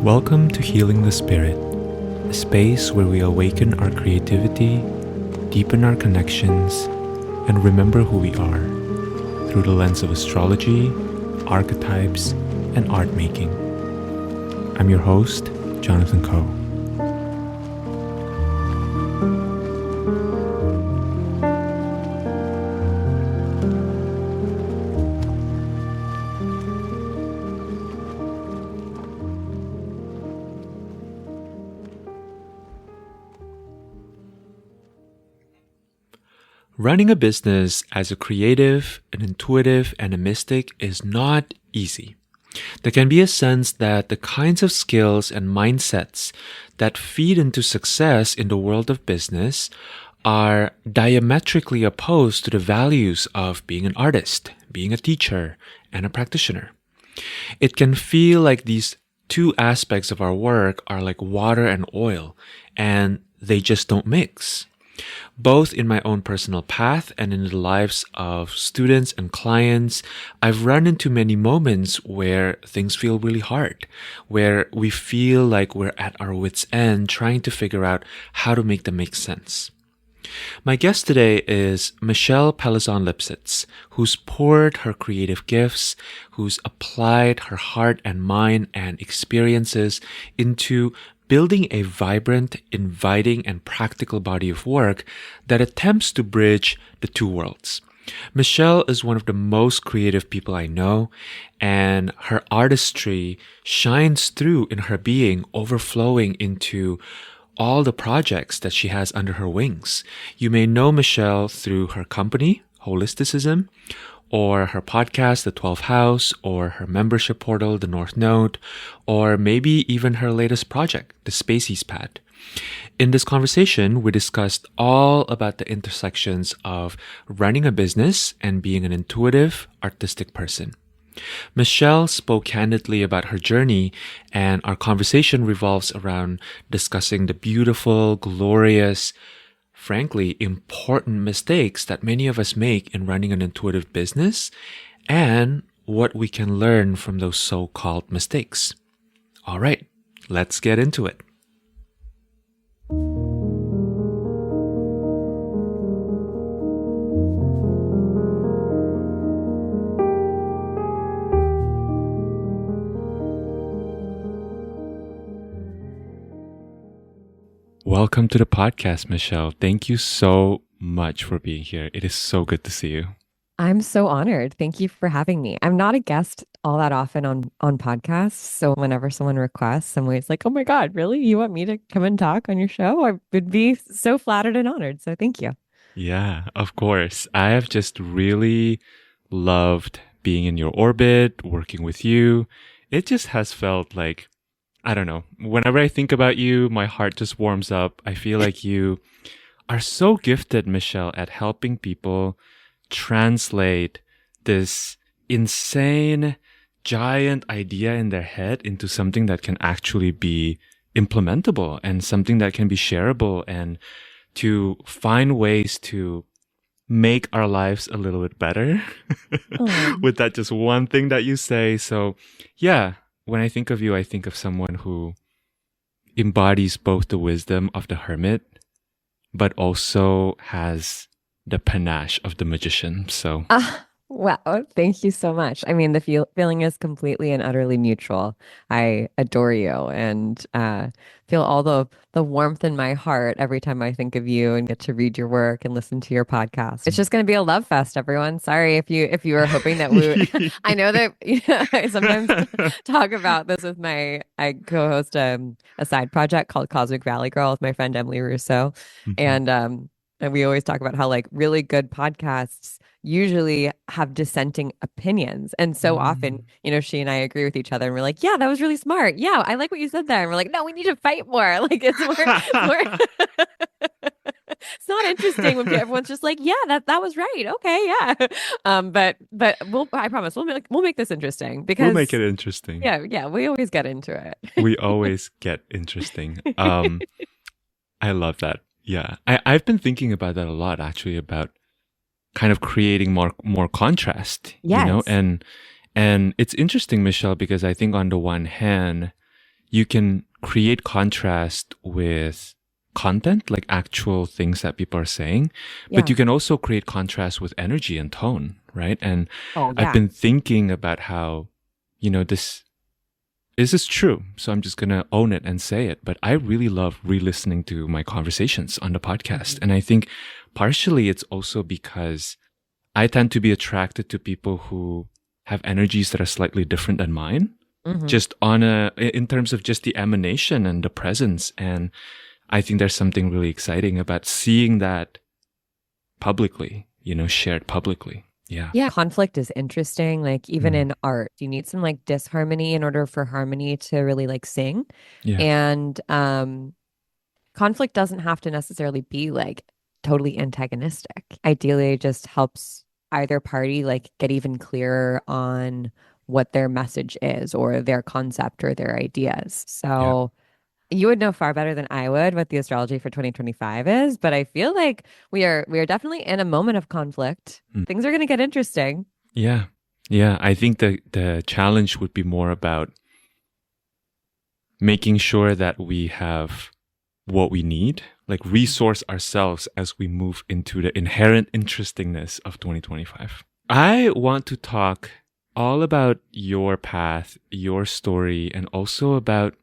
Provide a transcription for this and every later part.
Welcome to Healing the Spirit, a space where we awaken our creativity, deepen our connections, and remember who we are through the lens of astrology, archetypes, and art making. I'm your host, Jonathan Coe. Running a business as a creative, an intuitive, and a mystic is not easy. There can be a sense that the kinds of skills and mindsets that feed into success in the world of business are diametrically opposed to the values of being an artist, being a teacher, and a practitioner. It can feel like these two aspects of our work are like water and oil, and they just don't mix. Both in my own personal path and in the lives of students and clients, I've run into many moments where things feel really hard, where we feel like we're at our wits' end trying to figure out how to make them make sense. My guest today is Michelle Pellizzon-Lipsitz, who's poured her creative gifts, who's applied her heart and mind and experiences into building a vibrant, inviting, and practical body of work that attempts to bridge the two worlds. Michelle is one of the most creative people I know, and her artistry shines through in her being, overflowing into all the projects that she has under her wings. You may know Michelle through her company, Holisticism, or her podcast, The 12th House, or her membership portal, The North Node, or maybe even her latest project, The Spacies Pad. In this conversation, we discussed all about the intersections of running a business and being an intuitive, artistic person. Michelle spoke candidly about her journey, and our conversation revolves around discussing the beautiful, glorious, frankly, important mistakes that many of us make in running an intuitive business and what we can learn from those so-called mistakes. All right, let's get into it. Welcome to the podcast, Michelle. Thank you so much for being here. It is so good to see you. I'm so honored. Thank you for having me. I'm not a guest all that often on podcasts. So whenever someone requests, I'm always like, oh my God, really? You want me to come and talk on your show? I would be so flattered and honored. So thank you. Yeah, of course. I have just really loved being in your orbit, working with you. It just has felt like, I don't know, whenever I think about you, my heart just warms up. I feel like you are so gifted, Michelle, at helping people translate this insane, giant idea in their head into something that can actually be implementable and something that can be shareable, and to find ways to make our lives a little bit better with that just one thing that you say. So yeah, when I think of you, I think of someone who embodies both the wisdom of the hermit, but also has the panache of the magician. So, Wow. Thank you so much. I mean, the feeling is completely and utterly mutual. I adore you and feel all the warmth in my heart every time I think of you and get to read your work and listen to your podcast. It's just going to be a love fest, everyone. Sorry if you were hoping that we would. I know that I sometimes talk about this with I co-host a side project called Cosmic Valley Girl with my friend Emily Russo, and we always talk about how like really good podcasts usually have dissenting opinions. And so often, she and I agree with each other and we're like, yeah, that was really smart. Yeah, I like what you said there. And we're like, no, we need to fight more. Like it's more it's not interesting when everyone's just like, yeah, that was right. Okay, yeah. But I promise we'll make this interesting because we'll make it interesting. Yeah, we always get into it. We always get interesting. I love that. Yeah. I've been thinking about that a lot, actually, about kind of creating more contrast, yes. And it's interesting, Michelle, because I think on the one hand, you can create contrast with content, like actual things that people are saying, but Yeah. you can also create contrast with energy and tone, right? And Oh, I've yeah. been thinking about how, this is true. So I'm just going to own it and say it. But I really love re-listening to my conversations on the podcast. And I think partially it's also because I tend to be attracted to people who have energies that are slightly different than mine, just in terms of just the emanation and the presence. And I think there's something really exciting about seeing that publicly, shared publicly. Yeah. Yeah, conflict is interesting. Like even in art, you need some like disharmony in order for harmony to really like sing. Yeah. And conflict doesn't have to necessarily be like totally antagonistic. Ideally, it just helps either party like get even clearer on what their message is or their concept or their ideas. Yeah. So you would know far better than I would what the astrology for 2025 is, but I feel like we are definitely in a moment of conflict. Things are going to get interesting. Yeah. Yeah. I think the challenge would be more about making sure that we have what we need, like resource ourselves as we move into the inherent interestingness of 2025. I want to talk all about your path, your story, and also about,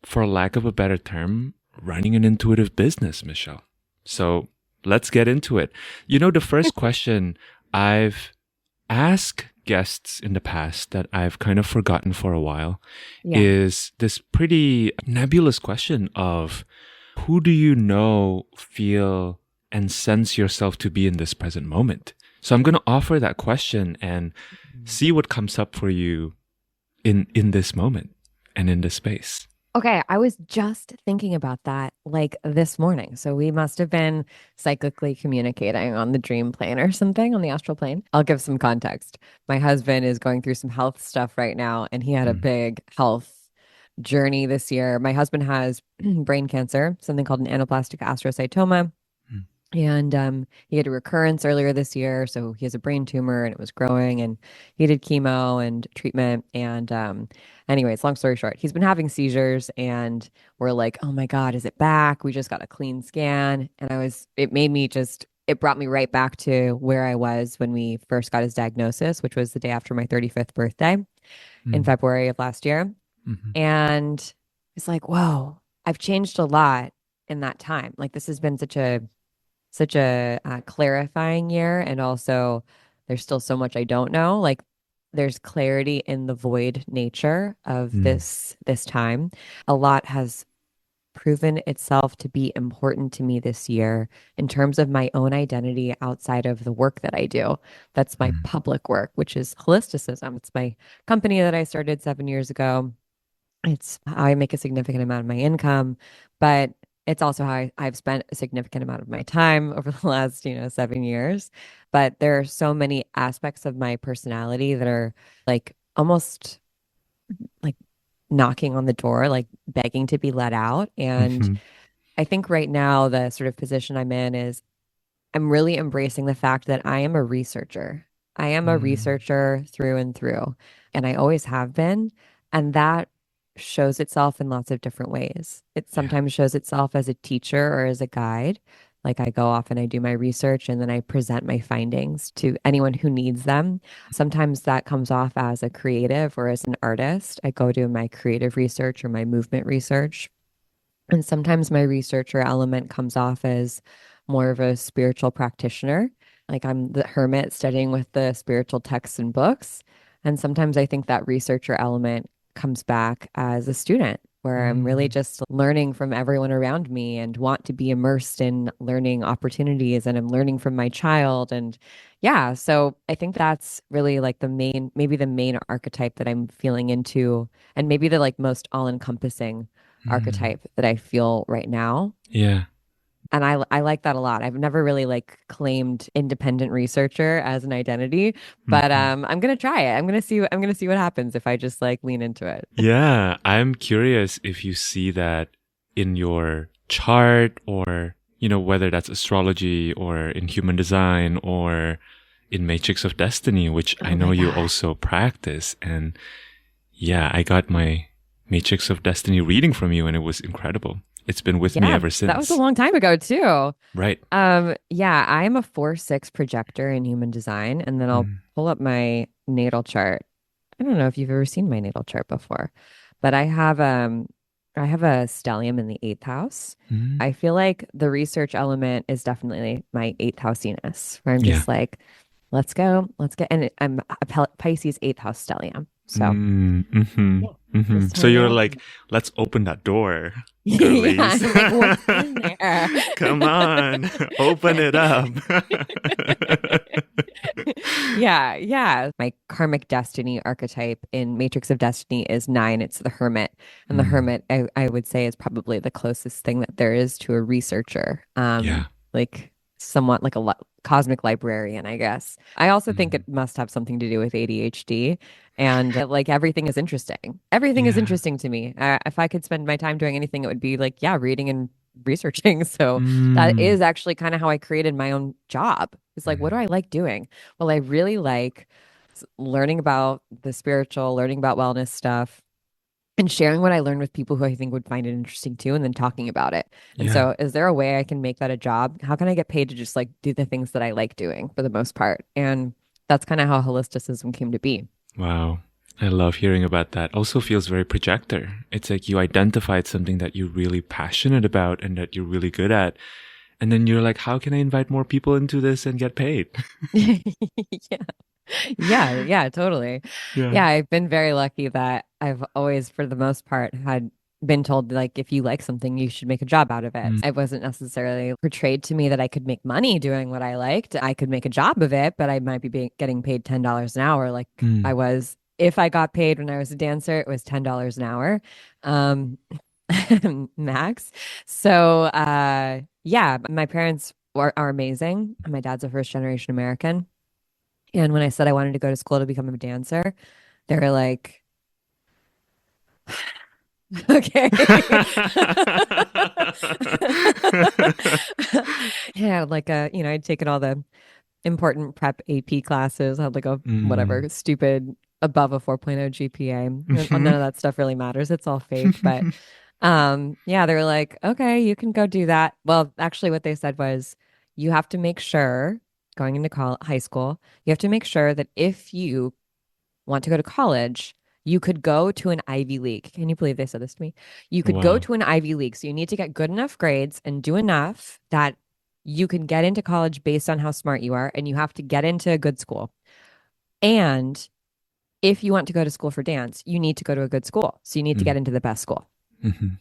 for lack of a better term, running an intuitive business, Michelle. So let's get into it. The first question I've asked guests in the past that I've kind of forgotten for a while is this pretty nebulous question of who do you know, feel, and sense yourself to be in this present moment? So I'm going to offer that question and see what comes up for you in this moment and in this space. Okay, I was just thinking about that like this morning. So we must have been cyclically communicating on the dream plane or something on the astral plane. I'll give some context. My husband is going through some health stuff right now, and he had a big health journey this year. My husband has brain cancer, something called an anaplastic astrocytoma. And he had a recurrence earlier this year. So he has a brain tumor and it was growing, and he did chemo and treatment. And anyways, long story short, he's been having seizures, and we're like, oh my God, is it back? We just got a clean scan. And it brought me right back to where I was when we first got his diagnosis, which was the day after my 35th birthday in February of last year. And it's like, whoa, I've changed a lot in that time. Like this has been such a clarifying year, and also there's still so much I don't know. Like there's clarity in the void nature of this time. A lot has proven itself to be important to me this year in terms of my own identity outside of the work that I do. That's my public work, which is holisticism. It's my company that I started 7 years ago. It's how I make a significant amount of my income, but it's also how I've spent a significant amount of my time over the last, 7 years. But there are so many aspects of my personality that are like almost like knocking on the door, like begging to be let out. And I think right now the sort of position I'm in is I'm really embracing the fact that I am a researcher. I am a researcher through and through, and I always have been. And that shows itself in lots of different ways. It sometimes shows itself as a teacher or as a guide. Like I go off and I do my research and then I present my findings to anyone who needs them. Sometimes that comes off as a creative or as an artist. I go do my creative research or my movement research. And sometimes my researcher element comes off as more of a spiritual practitioner. Like I'm the hermit studying with the spiritual texts and books. And sometimes I think that researcher element comes back as a student, where I'm really just learning from everyone around me and want to be immersed in learning opportunities, and I'm learning from my child. And yeah, so I think that's really like maybe the main archetype that I'm feeling into, and maybe the like most all-encompassing archetype that I feel right now. Yeah. And I like that a lot. I've never really like claimed independent researcher as an identity, but I'm gonna try it. I'm gonna see what happens if I just like lean into it. Yeah, I'm curious if you see that in your chart, or whether that's astrology or in human design or in Matrix of Destiny, which I know you also practice. And yeah, I got my Matrix of Destiny reading from you, and it was incredible. It's been with me Yeah, ever that was a since. long time ago too. Right. Yeah, I am a 4/6 projector in human design, and then I'll Mm. pull up my natal chart. I don't know if you've ever seen my natal chart before, but I have a stellium in the eighth house. Mm. I feel like the research element is definitely my eighth housiness, where I'm Yeah. just like, let's go, let's get, and I'm a Pisces eighth house stellium. So Mm. Mm-hmm. yeah, Mm-hmm. just So hanging you're out. like, let's open that door, Yeah, girlies. I'm like, what's in there? Come on, open it up. Yeah, yeah. My karmic destiny archetype in Matrix of Destiny is nine. It's the hermit. And the Mm. hermit, I would say, is probably the closest thing that there is to a researcher. Yeah. Like somewhat like a cosmic librarian, I guess. I also think Mm. it must have something to do with ADHD. And like everything is interesting. Everything is Yeah. interesting to me. If I could spend my time doing anything, it would be like, yeah, reading and researching. So that Mm. is actually kind of how I created my own job. It's like, what do Mm. I like doing? Well, I really like learning about the spiritual, learning about wellness stuff, and sharing what I learned with people who I think would find it interesting too, and then talking about it. And Yeah. so, is there a way I can make that a job? How can I get paid to just like do the things that I like doing for the most part? And that's kind of how holisticism came to be. Wow. I love hearing about that. Also feels very projector. It's like you identified something that you're really passionate about and that you're really good at. And then you're like, how can I invite more people into this and get paid? Yeah. Yeah, totally. Yeah. Yeah, I've been very lucky that I've always, for the most part, had been told like if you like something, you should make a job out of it. Mm. It wasn't necessarily portrayed to me that I could make money doing what I liked. I could make a job of it, but I might be getting paid $10 an hour like I Mm. was. If I got paid when I was a dancer, it was $10 an hour. Um, max. So yeah, my parents are amazing. My dad's a first generation American. And when I said I wanted to go to school to become a dancer, they were like, okay. Yeah, like I'd taken all the important prep AP classes, had like a Mm. whatever stupid above a 4.0 GPA. None Mhm. of that stuff really matters. It's all fake, but yeah, they were like, okay, you can go do that. Well, actually what they said was you have to make sure going into high school, you have to make sure that if you want to go to college, you could go to an Ivy League. Can you believe they said this to me? You could go Wow. to an Ivy League. So you need to get good enough grades and do enough that you can get into college based on how smart you are, and you have to get into a good school. And if you want to go to school for dance, you need to go to a good school. So you need to Mm. get into the best school. Mhm.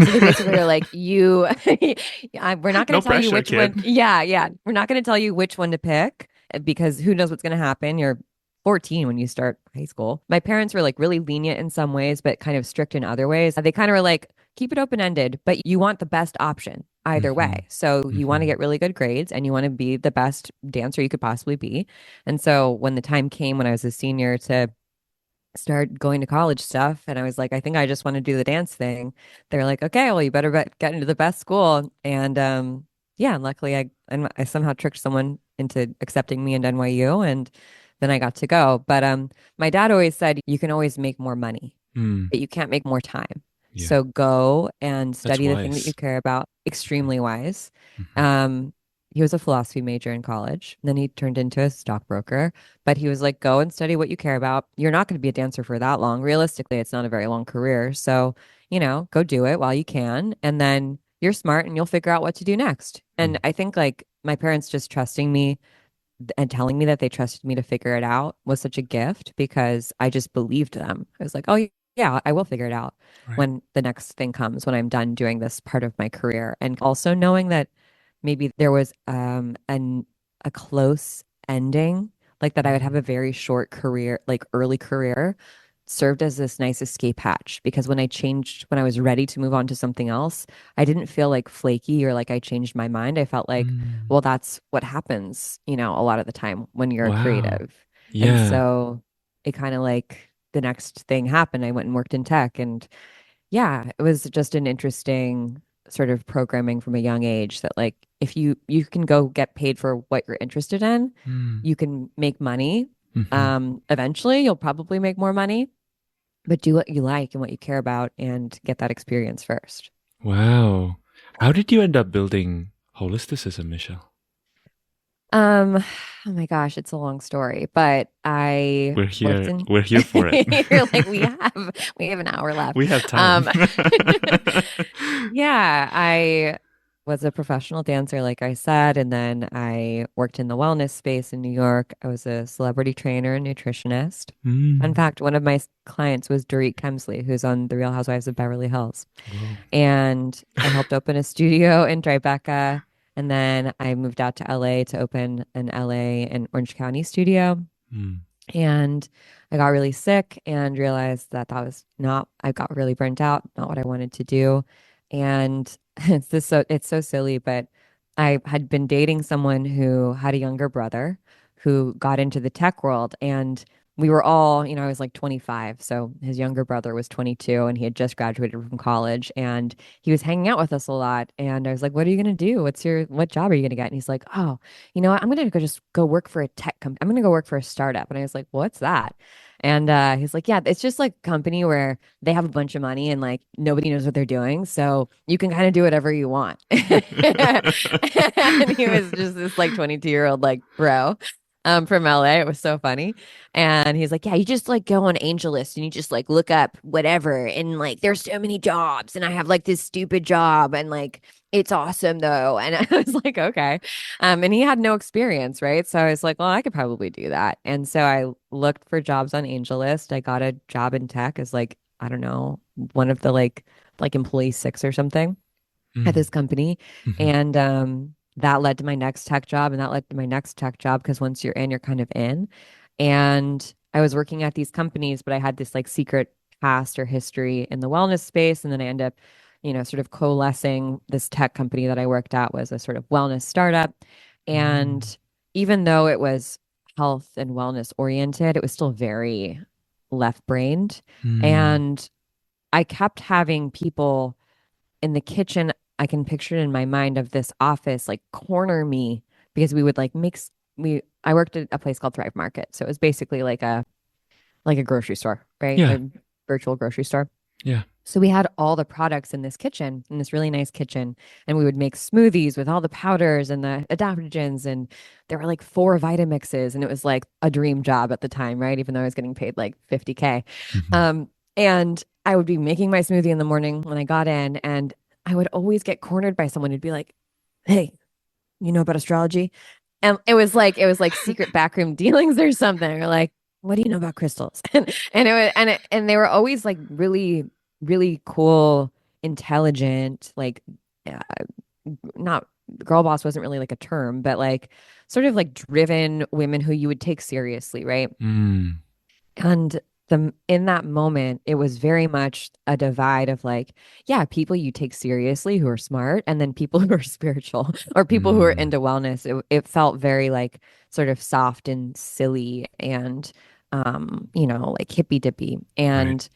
So they basically are like, we're not going No to tell you pressure, which one. kid. Yeah, yeah. We're not going to tell you which one to pick because who knows what's going to happen. You're 14 when you start high school. My parents were like really lenient in some ways, but kind of strict in other ways. They kind of were like, keep it open ended, but you want the best option either way. Mhm. So you want to Mhm. get really good grades and you want to be the best dancer you could possibly be. And so when the time came when I was a senior to start going to college stuff. And I was like, I think I just want to do the dance thing. They're like, okay, well, you better get into the best school. And yeah, and luckily I somehow tricked someone into accepting me into NYU and then I got to go. But my dad always said you can always make more money, Mm. but you can't make more time. Yeah. So go and That's study the thing that you wise. care about. Extremely wise. Mhm. Um, he was a philosophy major in college. Then he turned into a stockbroker. But he was like, go and study what you care about. You're not going to be a dancer for that long. Realistically, it's not a very long career. So, go do it while you can. And then you're smart and you'll figure out what to do next. And Mm. I think like my parents just trusting me and telling me that they trusted me to figure it out was such a gift because I just believed them. I was like, oh, yeah, I will figure it out Right. when the next thing comes, when I'm done doing this part of my career. And also knowing that maybe there was a close ending, like that I would have Mm. a very short career, like early career, served as this nice escape hatch because when I was ready to move on to something else, I didn't feel like flaky or like I changed my mind. I felt like, Mm. well, that's what happens, a lot of the time when you're a Wow. creative. And Yeah. so it kind of like the next thing happened. I went and worked in tech and yeah, it was just an interesting sort of programming from a young age that like if you can go get paid for what you're interested in, Mm. you can make money. Mhm. Eventually you'll probably make more money, but do what you like and what you care about and get that experience first. Wow. How did you end up building holisticism, Michelle? Um, oh my gosh, it's a long story, but I We're worked here. in We're here for it. you're like we have an hour left. We have time. Um yeah, I was a professional dancer, like I said, and then I worked in the wellness space in New York. I was a celebrity trainer and nutritionist. In Mm. fact, one of my clients was Dorit Kemsley, who's on The Real Housewives of Beverly Hills. Whoa. And I helped open a studio in Tribeca. And then I moved out to LA to open an LA and Orange County studio. Mm. And I got really sick and realized that that was not, I got really burnt out, not what I wanted to do. And it's so silly, but I had been dating someone who had a younger brother who got into the tech world. And we were all, I was like 25. So his younger brother was 22 and he had just graduated from college and he was hanging out with us a lot. And I was like, what are you going to do? What job are you going to get? And he's like, oh, you know what? I'm gonna go work for a tech company. I'm gonna go work for a startup. And I was like, what's that? And he's like, yeah, it's just like a company where they have a bunch of money and like nobody knows what they're doing. So you can kind of do whatever you want. And he was just this like 22-year-old like bro from LA. It was so funny. And he's like, yeah, you just like go on AngelList and you just like look up whatever. And like there's so many jobs and I have like this stupid job and like it's awesome though. And I was like, okay. And he had no experience, right? So I was like, well, I could probably do that. And so I looked for jobs on AngelList. I got a job in tech as like, I don't know, one of the like employee six or something at Mm. this company. Mhm. And that led to my next tech job and that led to my next tech job because once you're in, you're kind of in. And I was working at these companies, but I had this like secret past or history in the wellness space. And then I ended up, sort of coalescing this tech company that I worked at was a sort of wellness startup. Mm. And even though it was health and wellness oriented, it was still very left-brained. Mm. And I kept having people in the kitchen. I can picture it in my mind of this office like corner me because we would like I worked at a place called Thrive Market. So it was basically like a grocery store, right? Yeah. A virtual grocery store. Yeah. So we had all the products in this kitchen, in this really nice kitchen, and we would make smoothies with all the powders and the adaptogens, and there were like four Vitamixes, and it was like a dream job at the time, right? Even though I was getting paid like 50K. Mhm. And I would be making my smoothie in the morning when I got in, and I would always get cornered by someone who'd be like, "Hey, you know about astrology?" And it was like secret backroom dealings or something, or like, "What do you know about crystals?" And they were always like really, really cool, intelligent, like uh, not girl boss wasn't really like a term, but like sort of like driven women who you would take seriously, right? Mm. And in that moment, it was very much a divide of like, yeah, people you take seriously who are smart, and then people who are spiritual or people who are Mm. into wellness. It felt very like sort of soft and silly and like hippy dippy. Right. And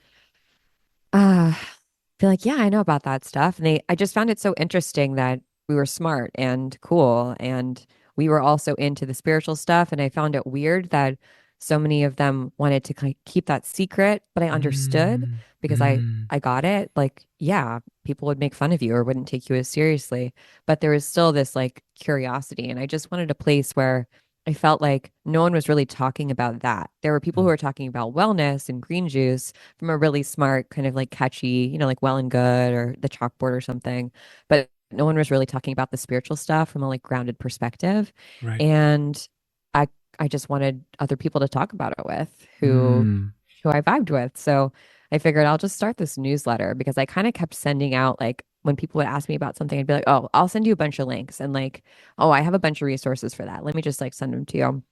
feel like, yeah, I know about that stuff. And I just found it so interesting that we were smart and cool and we were also into the spiritual stuff. And I found it weird that so many of them wanted to keep that secret, but I understood Mm. because I Mm. I got it. Like, yeah, people would make fun of you or wouldn't take you as seriously, but there was still this like curiosity. And I just wanted a place where I felt like no one was really talking about that. There were people who Mm. were talking about wellness and green juice from a really smart, kind of like catchy, like Well and Good or The Chalkboard or something. But no one was really talking about the spiritual stuff from a like grounded perspective. Right. And I I just wanted other people to talk about it with Mm. who I vibed with. So I figured I'll just start this newsletter because I kind of kept sending out like when people would ask me about something, I'd be like, oh, I'll send you a bunch of links and like, oh, I have a bunch of resources for that. Let me just like send them to you.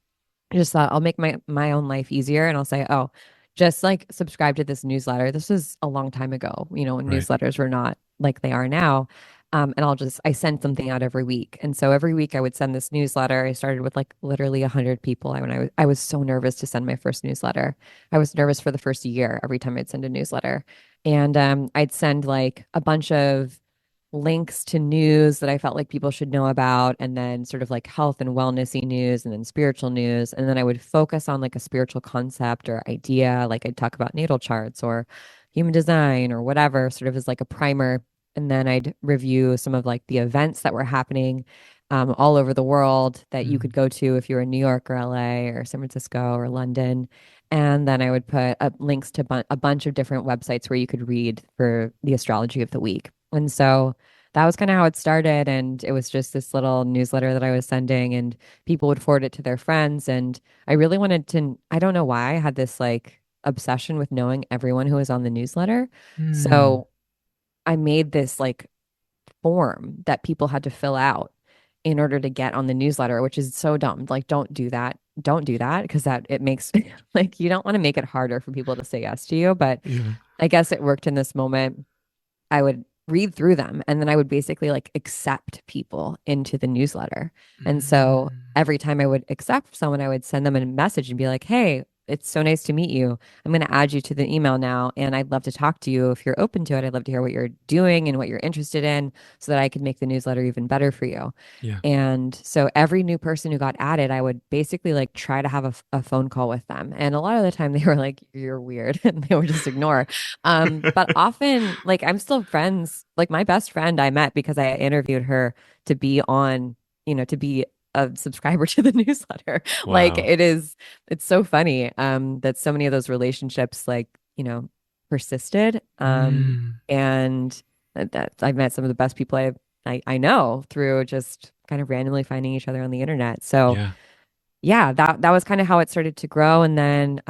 I just thought I'll make my own life easier and I'll say, oh, just like subscribe to this newsletter. This was a long time ago, when Right. newsletters were not like they are now. And I send something out every week. And so every week I would send this newsletter. I started with like literally 100 people. I was so nervous to send my first newsletter. I was nervous for the first year every time I'd send a newsletter. And I'd send like a bunch of links to news that I felt like people should know about, and then sort of like health and wellnessy news, and then spiritual news. And then I would focus on like a spiritual concept or idea, like I'd talk about natal charts or human design or whatever, sort of as like a primer. And then I'd review some of like the events that were happening all over the world that you could Mm. go to if you were in New York or LA or San Francisco or London. And then I would put up links to a bunch of different websites where you could read for the astrology of the week. And so that was kind of how it started. And it was just this little newsletter that I was sending, and people would forward it to their friends. And I really wanted to, I don't know why I had this like obsession with knowing everyone who was on the newsletter. Mm. So I made this like form that people had to fill out in order to get on the newsletter, which is so dumb. Like, don't do that. Don't do that because that it makes like you don't want to make it harder for people to say yes to you. But Yeah. I guess it worked in this moment. I would read through them and then I would basically like accept people into the newsletter. And so Mm. every time I would accept someone, I would send them a message and be like, hey, it's so nice to meet you. I'm going to add you to the email now, and I'd love to talk to you if you're open to it. I'd love to hear what you're doing and what you're interested in so that I could make the newsletter even better for you. Yeah. And so every new person who got added, I would basically like try to have a phone call with them. And a lot of the time they were like, you're weird. And they would just ignore. But often, like, I'm still friends. Like, my best friend I met because I interviewed her to be on, to be a subscriber to the newsletter. Like, Wow. it's so funny that so many of those relationships, like, persisted. Mm. And that I've met some of the best people I know through just kind of randomly finding each other on the internet. So, Yeah. yeah, that was kind of how it started to grow. And then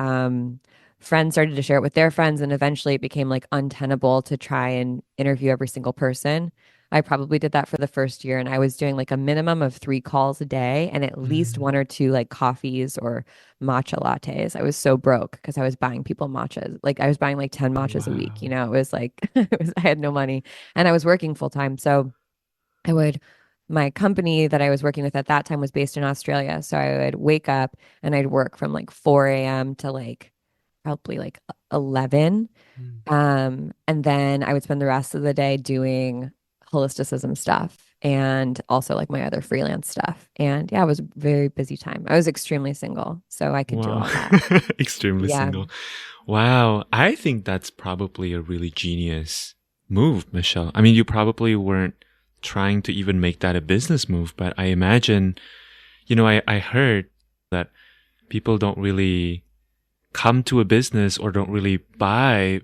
friends started to share it with their friends, and eventually it became like untenable to try and interview every single person. I probably did that for the first year, and I was doing like a minimum of 3 calls a day and at least Mm. one or two like coffees or matcha lattes. I was so broke because I was buying people matchas. Like I was buying like 10 matchas a week. Wow. It was like I had no money and I was working full time. So I would, my company that I was working with at that time was based in Australia. So I would wake up and I'd work from like 4 a.m. to like probably like 11. Mm. And then I would spend the rest of the day doing holisticism stuff and also like my other freelance stuff. And yeah, it was a very busy time. I was extremely single, so I could do Wow. all that. Extremely Yeah. single. Wow. I think that's probably a really genius move, Michelle. I mean, you probably weren't trying to even make that a business move, but I imagine, I heard that people don't really come to a business or don't really buy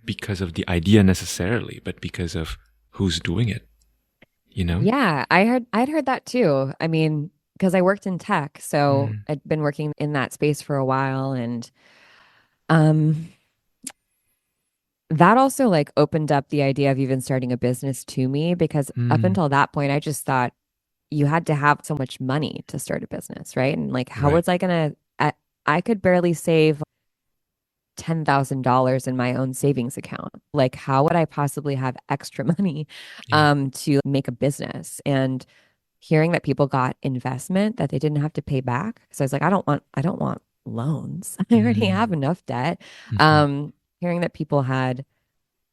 because of the idea necessarily, but because of who's doing it, you know? Yeah, I'd heard that too. I mean, because I worked in tech, so Mm. I'd been working in that space for a while, and um that also like opened up the idea of even starting a business to me because up Mm. until that point I just thought you had to have so much money to start a business, right? And like how Right. was I gonna I could barely save $10,000 in my own savings account. Like, how would I possibly have extra money Yeah. to make a business? And hearing that people got investment that they didn't have to pay back. So I was like, I don't want loans. I already have Mm. enough debt. Mhm. Um, hearing that people had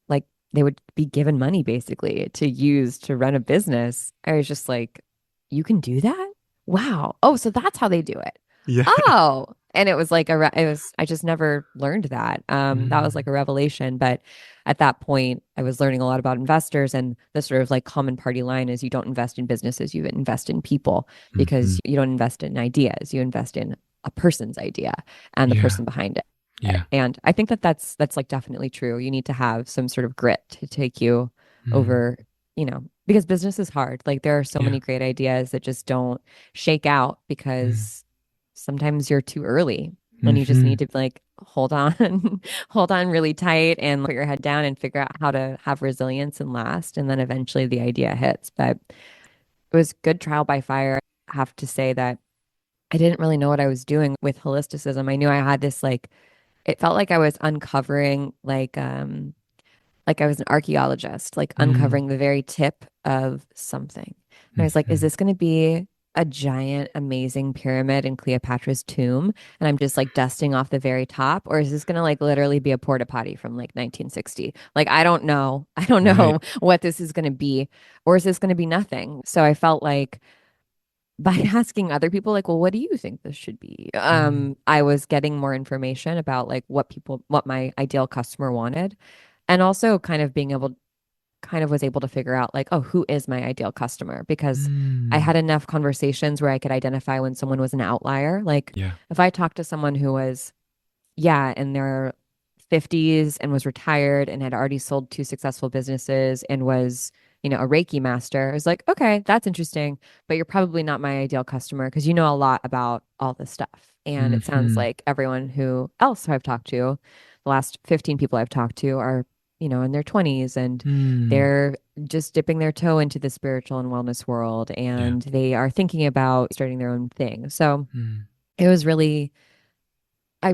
like they would be given money basically to use to run a business. I was just like, you can do that? Wow. Oh, so that's how they do it. Yeah. Oh, and it was like I just never learned that. That was like Mm. a revelation. But at that point, I was learning a lot about investors, and the sort of like common party line is you don't invest in businesses, you invest in people because Mhm. you don't invest in ideas, you invest in a person's idea and the Yeah. person behind it. Yeah. And I think that that's like definitely true. You need to have some sort of grit to take you Mm. over, because business is hard. Like there are so Yeah. many great ideas that just don't shake out Mm. because sometimes you're too early and you just need Mhm. to like hold on, hold on really tight and put your head down and figure out how to have resilience and last. And then eventually the idea hits. But it was good trial by fire. I have to say that I didn't really know what I was doing with holisticism. I knew I had this like it felt like I was uncovering like I was an archaeologist, like Mm. uncovering the very tip of something. And I was like, is Mhm. this going to be a giant, amazing pyramid in Cleopatra's tomb and I'm just like dusting off the very top? Or is this gonna like literally be a porta potty from like 1960? Like, I don't know. I don't Right. know what this is gonna be. Or is this gonna be nothing? So I felt like by asking other people, like, well, what do you think this should be? Mm, I was getting more information about like what my ideal customer wanted. And also kind of being able kind of was able to figure out like, oh, who is my ideal customer? Because I mm, had enough conversations where I could identify when someone was an outlier. Like yeah. if I talked to someone who was, yeah, in their 50s and was retired and had already sold two successful businesses and was, a Reiki master, I was like, okay, that's interesting, but you're probably not my ideal customer because you know a lot about all this stuff. And it sounds Hmm. like everyone who else I've talked to, the last 15 people I've talked to are, in their 20s and Hmm. they're just dipping their toe into the spiritual and wellness world Yeah. and they are thinking about starting their own thing. So Mm, it was really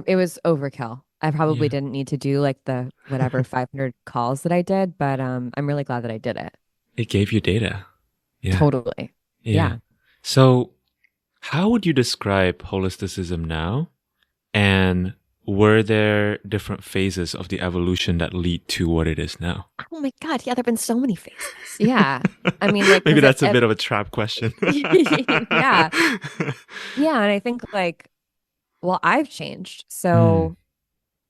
it was overkill. I probably yeah. didn't need to do like the whatever 500 calls that I did, but I'm really glad that I did it. It gave you data. Yeah. Totally. Yeah. Yeah. So, how would you describe holisticism now? And were there different phases of the evolution that lead to what it is now? Oh my God. Yeah, there've been so many phases. Yeah. I mean, like, Maybe because that's a bit of a trap question. yeah. Yeah. And I think like, well, I've changed. Mm, So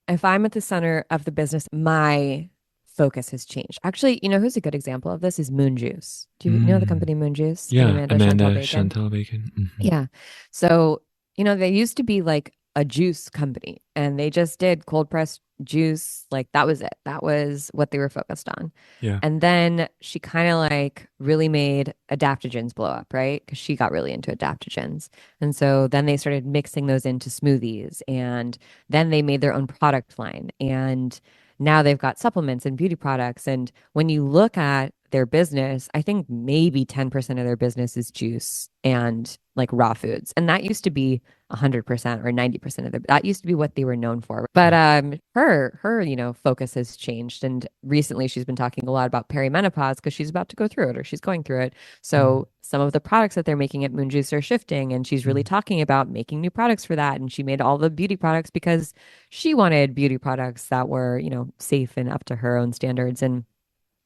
if I'm at the center of the business, my focus has changed. Actually, who's a good example of this is Moon Juice. Do you know the mm. company Moon Juice and Yeah, Amanda Chantal Amanda Bacon? Chantal Bacon. Hmm. Yeah. So, they used to be like a juice company and they just did cold pressed juice. Like that was it. That was what they were focused on. Yeah. And then she kind of like really made adaptogens blow up, right? Because she got really into adaptogens. And so then they started mixing those into smoothies and then they made their own product line. And now they've got supplements and beauty products. And when you look at their business, I think maybe 10% of their business is juice and like raw foods. And that used to be 100% or 90% of that used to be what they were known for. But Yeah. her, focus has changed. And recently she's been talking a lot about perimenopause because she's about to go through it or she's going through it. Mm, So some of the products that they're making at Moon Juice are shifting and she's really mm, talking about making new products for that. And she made all the beauty products because she wanted beauty products that were, safe and up to her own standards. And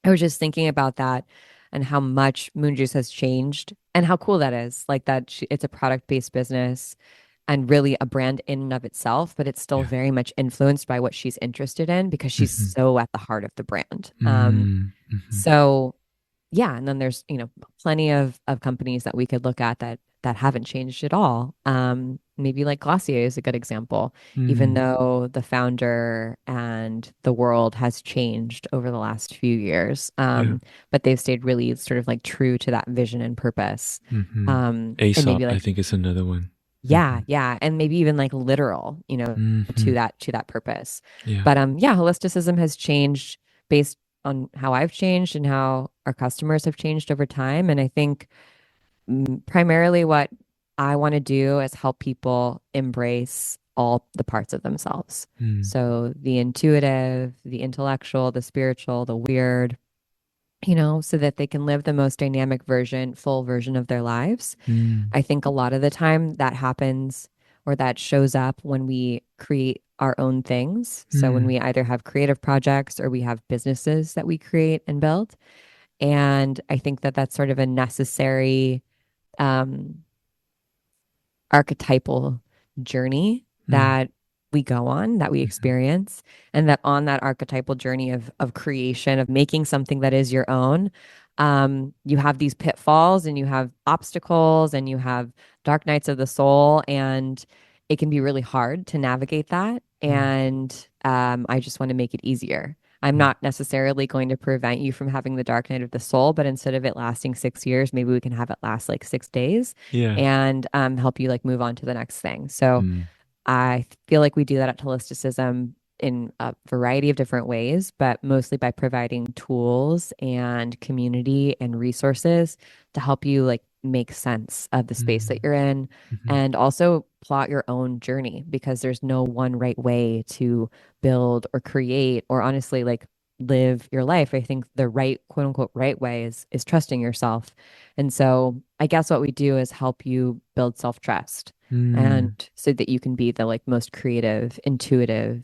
I was just thinking about that and how much Moon Juice has changed and how cool that is. Like that it's a product-based business and really a brand in and of itself, but it's still yeah. very much influenced by what she's interested in because she's Hmm. so at the heart of the brand. Mm, hmm. So yeah, and then there's, plenty of companies that we could look at that haven't changed at all. Maybe like Glossier is a good example, even Mm, though the founder and the world has changed over the last few years. yeah. But they've stayed really sort of like true to that vision and purpose. Hmm. And Aesop, maybe I like, think, is another one. yeah, Hmm. yeah, and maybe even like literal, Hmm. to that purpose. Yeah. But yeah, holisticism has changed based on how I've changed and how our customers have changed over time. And I think primarily what I want to do is help people embrace all the parts of themselves. Mm, So the intuitive, the intellectual, the spiritual, the weird, so that they can live the most dynamic version, full version of their lives. mm, I think a lot of the time that happens or that shows up when we create our own things. So when mm, we either have creative projects or we have businesses that we create and build. And I think that that's sort of a necessary um, archetypal journey mm. that we go on, that we Mhm. experience, and that on that archetypal journey of creation, of making something that is your own, you have these pitfalls and you have obstacles and you have dark nights of the soul, and it can be really hard to navigate that. Mm, And I just want to make it easier. I'm mm. not necessarily going to prevent you from having the dark night of the soul, but instead of it lasting 6 years, maybe we can have it last like 6 days Yeah. and help you like move on to the next thing. So Mm, I feel like we do that at Holisticism in a variety of different ways, but mostly by providing tools and community and resources to help you like make sense of the space that mm, you're in mhm. and also plot your own journey because there's no one right way to build or create or honestly like live your life. I think the right, quote unquote, right way is trusting yourself. And so I guess what we do is help you build self-trust and Mm, so that you can be the like most creative, intuitive,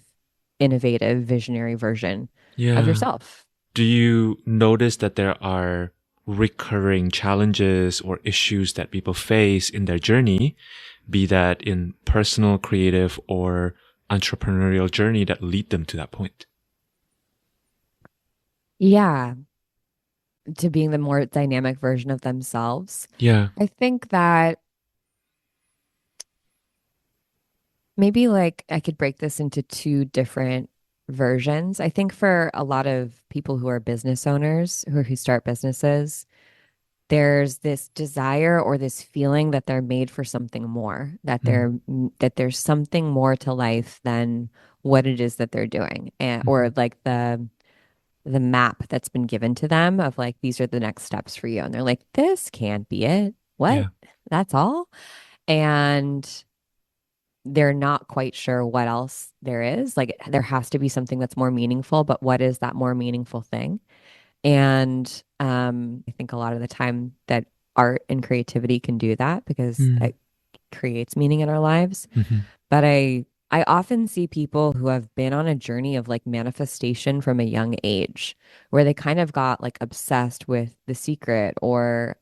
innovative, visionary version of yeah. yourself. Do you notice that there are recurring challenges or issues that people face in their journey, be that in personal, creative, or entrepreneurial journey that lead them to that point? Yeah, to being the more dynamic version of themselves. Yeah. I think that maybe like I could break this into two different versions. I think for a lot of people who are business owners who start businesses, there's this desire or this feeling that they're made for something more, Mm, that there's something more to life than what it is that they're doing. And or mhm. like the map that's been given to them of like these are the next steps for you. And they're like, this can't be it. What? Yeah. That's all? And they're not quite sure what else there is. Like there has to be something that's more meaningful, but what is that more meaningful thing? And I think a lot of the time that art and creativity can do that because Mm, it creates meaning in our lives. mhm. But I often see people who have been on a journey of like manifestation from a young age, where they kind of got like obsessed with The Secret or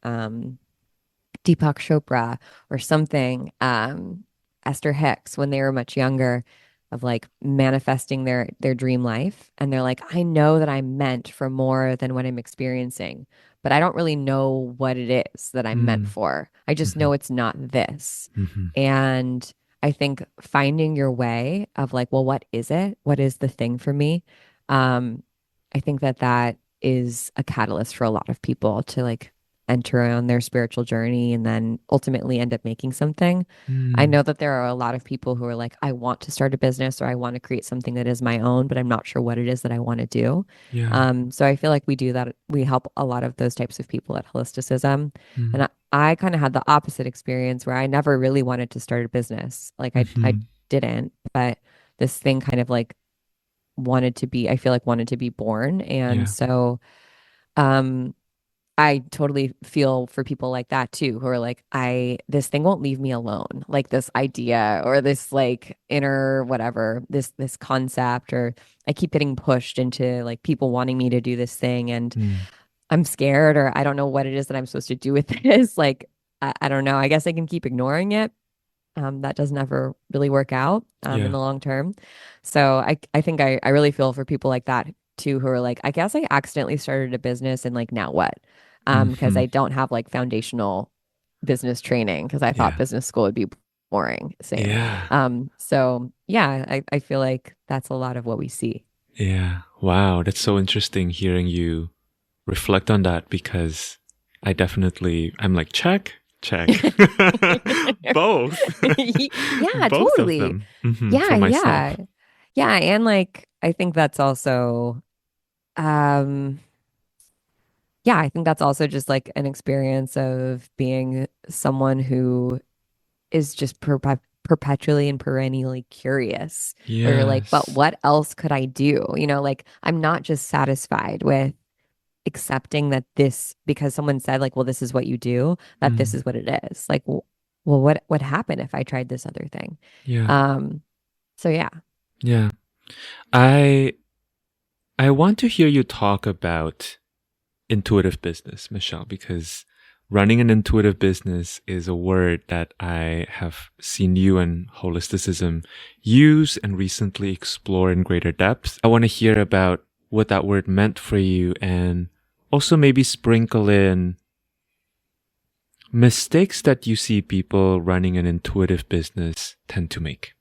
Deepak Chopra or something, Esther Hicks when they were much younger, of like manifesting their dream life. And they're like, I know that I'm meant for more than what I'm experiencing, but I don't really know what it is that I'm meant Mm, for. I just know mhm, it's not this. mhm. And I think finding your way of like, well, what is it? What is the thing for me? I think that that is a catalyst for a lot of people to like enter on their spiritual journey and then ultimately end up making something. I Mm, know that there are a lot of people who are like, I want to start a business or I want to create something that is my own, but I'm not sure what it is that I want to do. yeah. So I feel like we do that. We help a lot of those types of people at Holisticism. And Mm, I kind of had the opposite experience where I never really wanted to start a business. Like I mhm. didn't, but this thing kind of like wanted to be, I feel like wanted to be born. And Yeah. so, um, I totally feel for people like that too, who are like, this thing won't leave me alone. Like this idea or this like inner whatever, this concept, or I keep getting pushed into like people wanting me to do this thing and Mm, I'm scared or I don't know what it is that I'm supposed to do with this. Like, I don't know. I guess I can keep ignoring it. That doesn't ever really work out in yeah. the long term. So I think I really feel for people like that too, who are like, I guess I accidentally started a business and like now what? Because Mhm. I don't have like foundational business training because I thought Yeah. business school would be boring. Same. Yeah. So yeah, I feel like that's a lot of what we see. Yeah. Wow. That's so interesting hearing you reflect on that because I'm like, check, check. Both. Yeah, Both of totally. them Yeah, for yeah. myself. Yeah, and like I think that's also um yeah, I think that's also just like an experience of being someone who is just perpetually and perennially curious, where you're like, but Yes. what else could I do? You know, like I'm not just satisfied with accepting that this, because someone said like, well, this is what you do, that this Mm. is what it is. Like, well, what would happen if I tried this other thing? Yeah. Um, so yeah. Yeah. I I want to hear you talk about intuitive business, Michelle, because running an intuitive business is a word that I have seen you and holisticism use and recently explore in greater depth. I want to hear about what that word meant for you and also maybe sprinkle in mistakes that you see people running an intuitive business tend to make.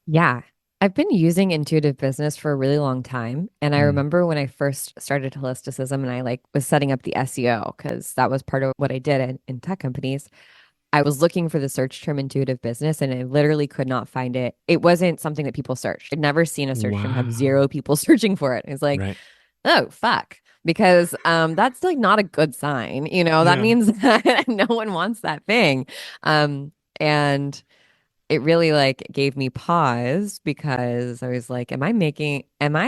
Yeah. I've been using intuitive business for a really long time. And I Mm. remember when I first started holisticism and I like was setting up the SEO because that was part of what I did in tech companies. I was looking for the search term intuitive business and I literally could not find it. It wasn't something that people searched. I'd never seen a search term have Wow. zero people searching for it. It's like, Right. oh, fuck. Because that's like not a good sign. You know, that Yeah. means that no one wants that thing. And it really like gave me pause because I was like, am I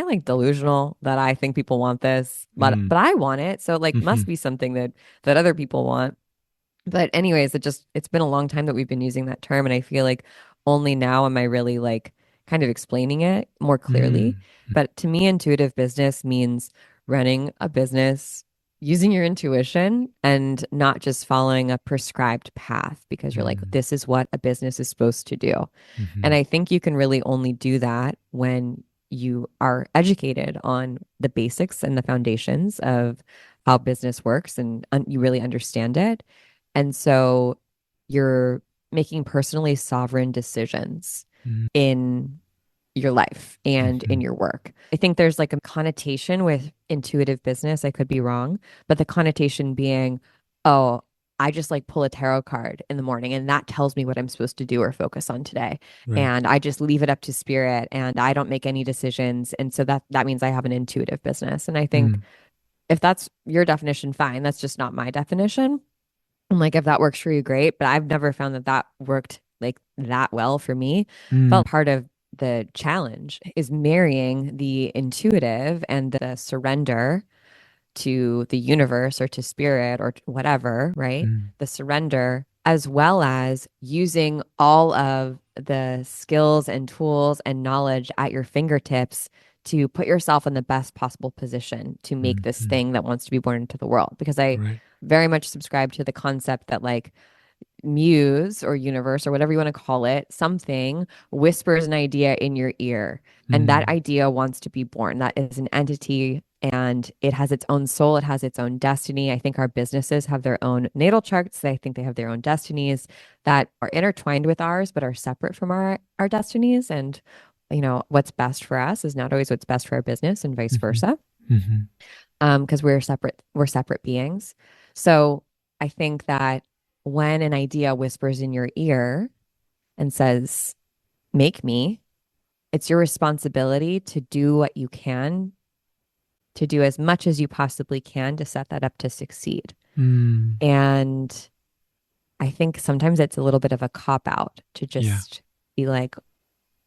like delusional that I think people want this, Mm. but I want it. So it, like Mm-hmm. must be something that other people want. But anyways, it's been a long time that we've been using that term, and I feel like only now am I really like kind of explaining it more clearly. Mm. But to me, intuitive business means running a business using your intuition and not just following a prescribed path because you're like, Mm. this is what a business is supposed to do. And Mm-hmm. I think you can really only do that when you are educated on the basics and the foundations of how business works and you really understand it. And so you're making personally sovereign decisions in your life and Mm-hmm. in your work. I think there's like a connotation with intuitive business. I could be wrong, but the connotation being, oh, I just like pull a tarot card in the morning and that tells me what I'm supposed to do or focus on today. Right. And I just leave it up to spirit and I don't make any decisions. And so that means I have an intuitive business. And I think Mm. if that's your definition, fine. That's just not my definition. I'm like, if that works for you, great. But I've never found that that worked like that well for me. Mm. Felt part of the challenge is marrying the intuitive and the surrender to the universe or to spirit or whatever, right? Mm. The surrender, as well as using all of the skills and tools and knowledge at your fingertips to put yourself in the best possible position to make this Mm-hmm. thing that wants to be born into the world. Because I Right. very much subscribe to the concept that like muse or universe or whatever you want to call it, something whispers an idea in your ear. And that Mm. idea wants to be born. That is an entity and it has its own soul. It has its own destiny. I think our businesses have their own natal charts. I think they have their own destinies that are intertwined with ours, but are separate from our destinies. And, you know, what's best for us is not always what's best for our business and vice Mm-hmm. versa. Mm-hmm. Because we're separate beings. So I think that when an idea whispers in your ear and says, make me, it's your responsibility to do what you can, to do as much as you possibly can to set that up to succeed. Mm. And I think sometimes it's a little bit of a cop out to Yeah. just be like,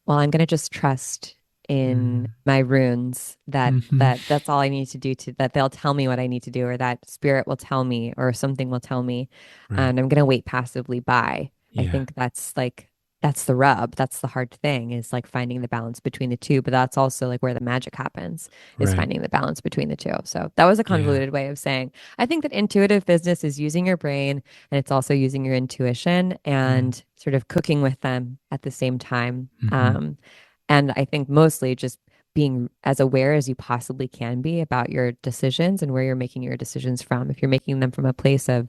well, I'm going to just trust in Mm. my runes that Mm-hmm. that's all I need to do to that they'll tell me what I need to do or that spirit will tell me or something will tell me Right. and I'm going to wait passively by. I Yeah. think that's like that's the rub. That's the hard thing is like finding the balance between the two, but that's also like where the magic happens is Right. finding the balance between the two. So that was a Yeah. convoluted way of saying I think that intuitive business is using your brain and it's also using your intuition Mm. and sort of cooking with them at the same time. Mm-hmm. And I think mostly just being as aware as you possibly can be about your decisions and where you're making your decisions from. If you're making them from a place of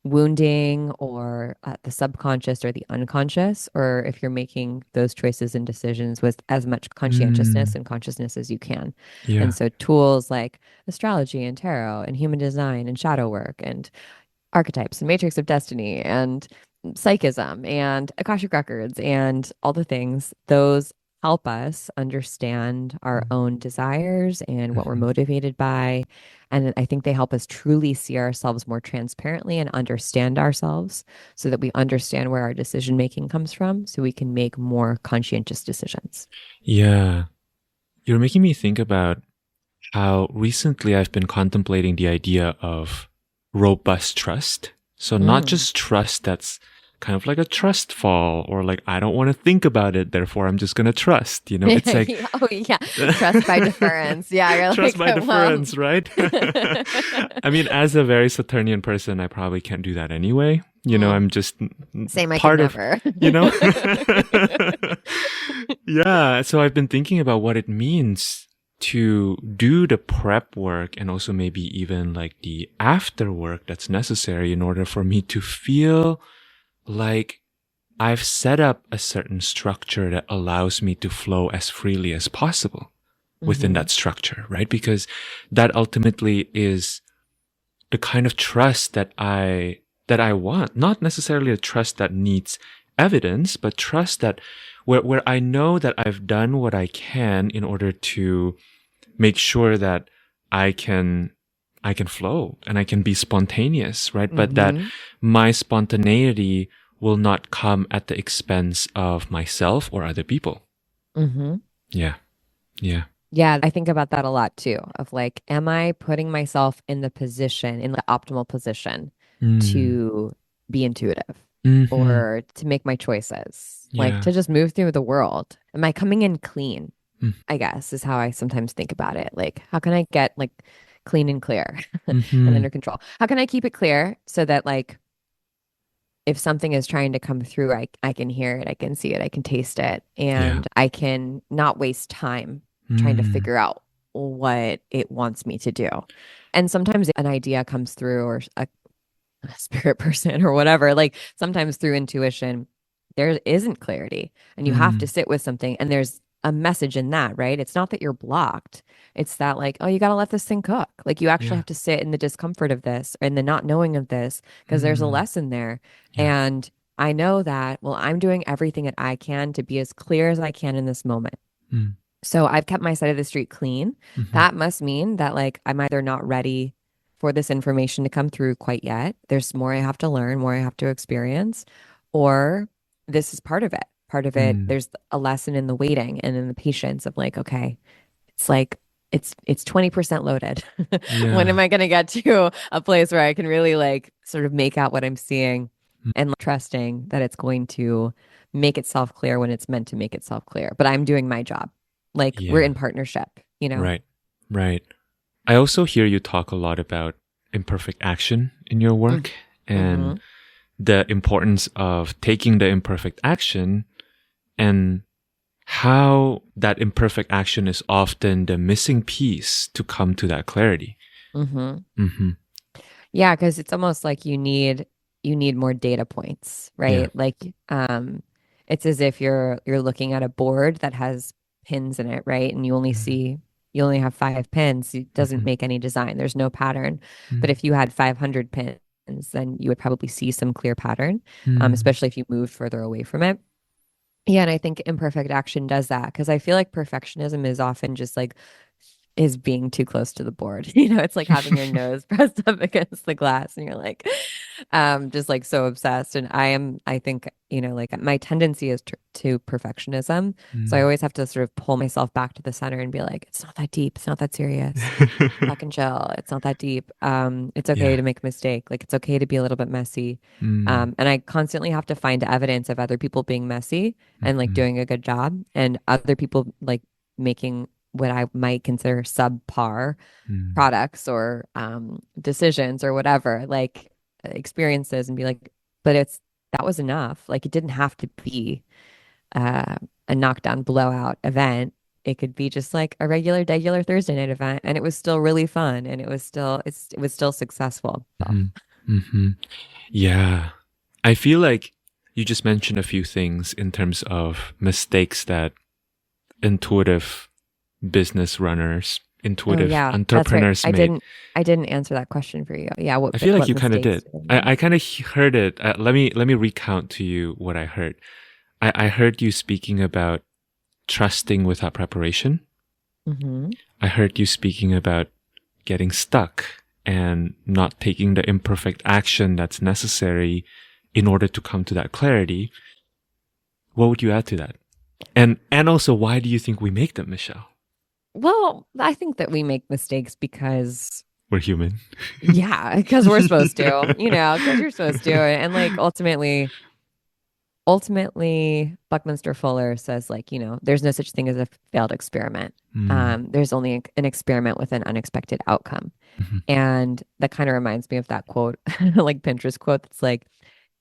wounding or the subconscious or the unconscious, or if you're making those choices and decisions with as much conscientiousness Mm. and consciousness as you can. And Yeah. so tools like astrology and tarot and human design and shadow work and archetypes and matrix of destiny and psychism and akashic records and all the things those help us understand our own desires and what we're Mm-hmm. motivated by and I think they help us truly see ourselves more transparently and understand ourselves so that we understand where our decision making comes from so we can make more conscientious decisions. Yeah. You're making me think about how recently I've been contemplating the idea of robust trust. So not Mm. just trust that's kind of like a trust fall or like I don't want to think about it, therefore I'm just going to trust. You know, it's like Yeah. Oh yeah, trust by deference. Yeah, you're trust like, by well, deference, right? I mean, as a very Saturnian person, I probably can't do that anyway. You know, mm. I'm just Same, I could part of, never. you know? Yeah. So I've been thinking about what it means to do the prep work and also maybe even like the after work that's necessary in order for me to feel like I've set up a certain structure that allows me to flow as freely as possible within Hmm. that structure, right? Because that ultimately is the kind of trust that I want. Not necessarily a trust that needs evidence, but trust that where I know that I've done what I can in order to make sure that I can flow and I can be spontaneous, right? But that Hmm. my spontaneity will not come at the expense of myself or other people. Hmm. Yeah. Yeah. Yeah, I think about that a lot too, of like, am I putting myself in the position, in the optimal position Mm. to be intuitive Mm-hmm. or to make my choices, like Yeah. to just move through the world? Am I coming in clean? Mm. I guess is how I sometimes think about it. Like, how can I get like clean and clear and Mm-hmm. under control? How can I keep it clear so that like if something is trying to come through, I can hear it, I can see it, I can taste it, Yeah. and I can not waste time trying to Mm. figure out what it wants me to do. And sometimes an idea comes through, or a spirit person or whatever, like sometimes through intuition, there isn't clarity and you have to Mm. sit with something and there's a message in that, right? It's not that you're blocked. It's that like, oh, you got to let this thing cook. Like you actually Yeah. have to sit in the discomfort of this and the not knowing of this because there's a Mm. lesson there. Yeah. And I know that, well, I'm doing everything that I can to be as clear as I can in this moment. Mm. So I've kept my side of the street clean. Mm-hmm. That must mean that like I'm either not ready for this information to come through quite yet. There's more I have to learn, more I have to experience, or this is part of it. Part of it, Mm. there's a lesson in the waiting and in the patience of like, okay, it's like it's 20% loaded. When am Yeah. I going to get to a place where I can really like sort of make out what I'm seeing Mm. and like, trusting that it's going to make itself clear when it's meant to make itself clear. But I'm doing my job. Like we're Yeah. in partnership, you know? Right. Right. I also hear you talk a lot about imperfect action in your work Mm-hmm. and the importance of taking the imperfect action and how that imperfect action is often the missing piece to come to that clarity. Mm-hmm. Mm-hmm. Yeah, because it's almost like you need more data points, Yeah. right? Like it's as if you're looking at a board that has pins in it, right? And Mm-hmm. you only have 5 pins. It doesn't Mm-hmm. make any design. There's no pattern. But Mm-hmm. if you had 500 pins, then you would probably see some clear pattern, Mm-hmm. especially if you moved further away from it. Yeah, and I think imperfect action does that because I feel like perfectionism is often just like is being too close to the board. You know, it's like having your nose pressed up against the glass and you're like just like so obsessed. And I think, you know, like my tendency is to perfectionism. So I Mm. always have to sort of pull myself back to the center and be like, it's not that deep, it's not that serious. Fucking chill. It's not that deep. It's okay Yeah. to make a mistake. Like it's okay to be a little bit messy. Mm. And I constantly have to find evidence of other people being messy and like Mm-hmm. doing a good job and other people like making what I might consider subpar Mm. products or decisions or whatever, like experiences and be like, but that was enough. Like it didn't have to be uh, a knockdown blowout event. It could be just like a regular Thursday night event, and it was still really fun, and it was still successful. So, Mm-hmm. Mm-hmm. Yeah. I feel like you just mentioned a few things in terms of mistakes that intuitive business runners, oh intuitive yeah, that's right. entrepreneurs made. I didn't answer that question for you. Yeah, I feel like what you kind of mistakes did. did I make? I kind of heard it. Let me recount to you what I heard. I heard you speaking about trusting without preparation. Mm-hmm. I heard you speaking about getting stuck and not taking the imperfect action that's necessary in order to come to that clarity. What would you add to that? And also, why do you think we make them, Michelle? Well, I think that we make mistakes because We're human. yeah, because we're supposed to, you know, because you're supposed to. And like ultimately, Buckminster Fuller says, like, you know, there's no such thing as a failed experiment. Mm. There's only an experiment with an unexpected outcome. Mhm. And that kind of reminds me of that quote, like Pinterest quote that's like,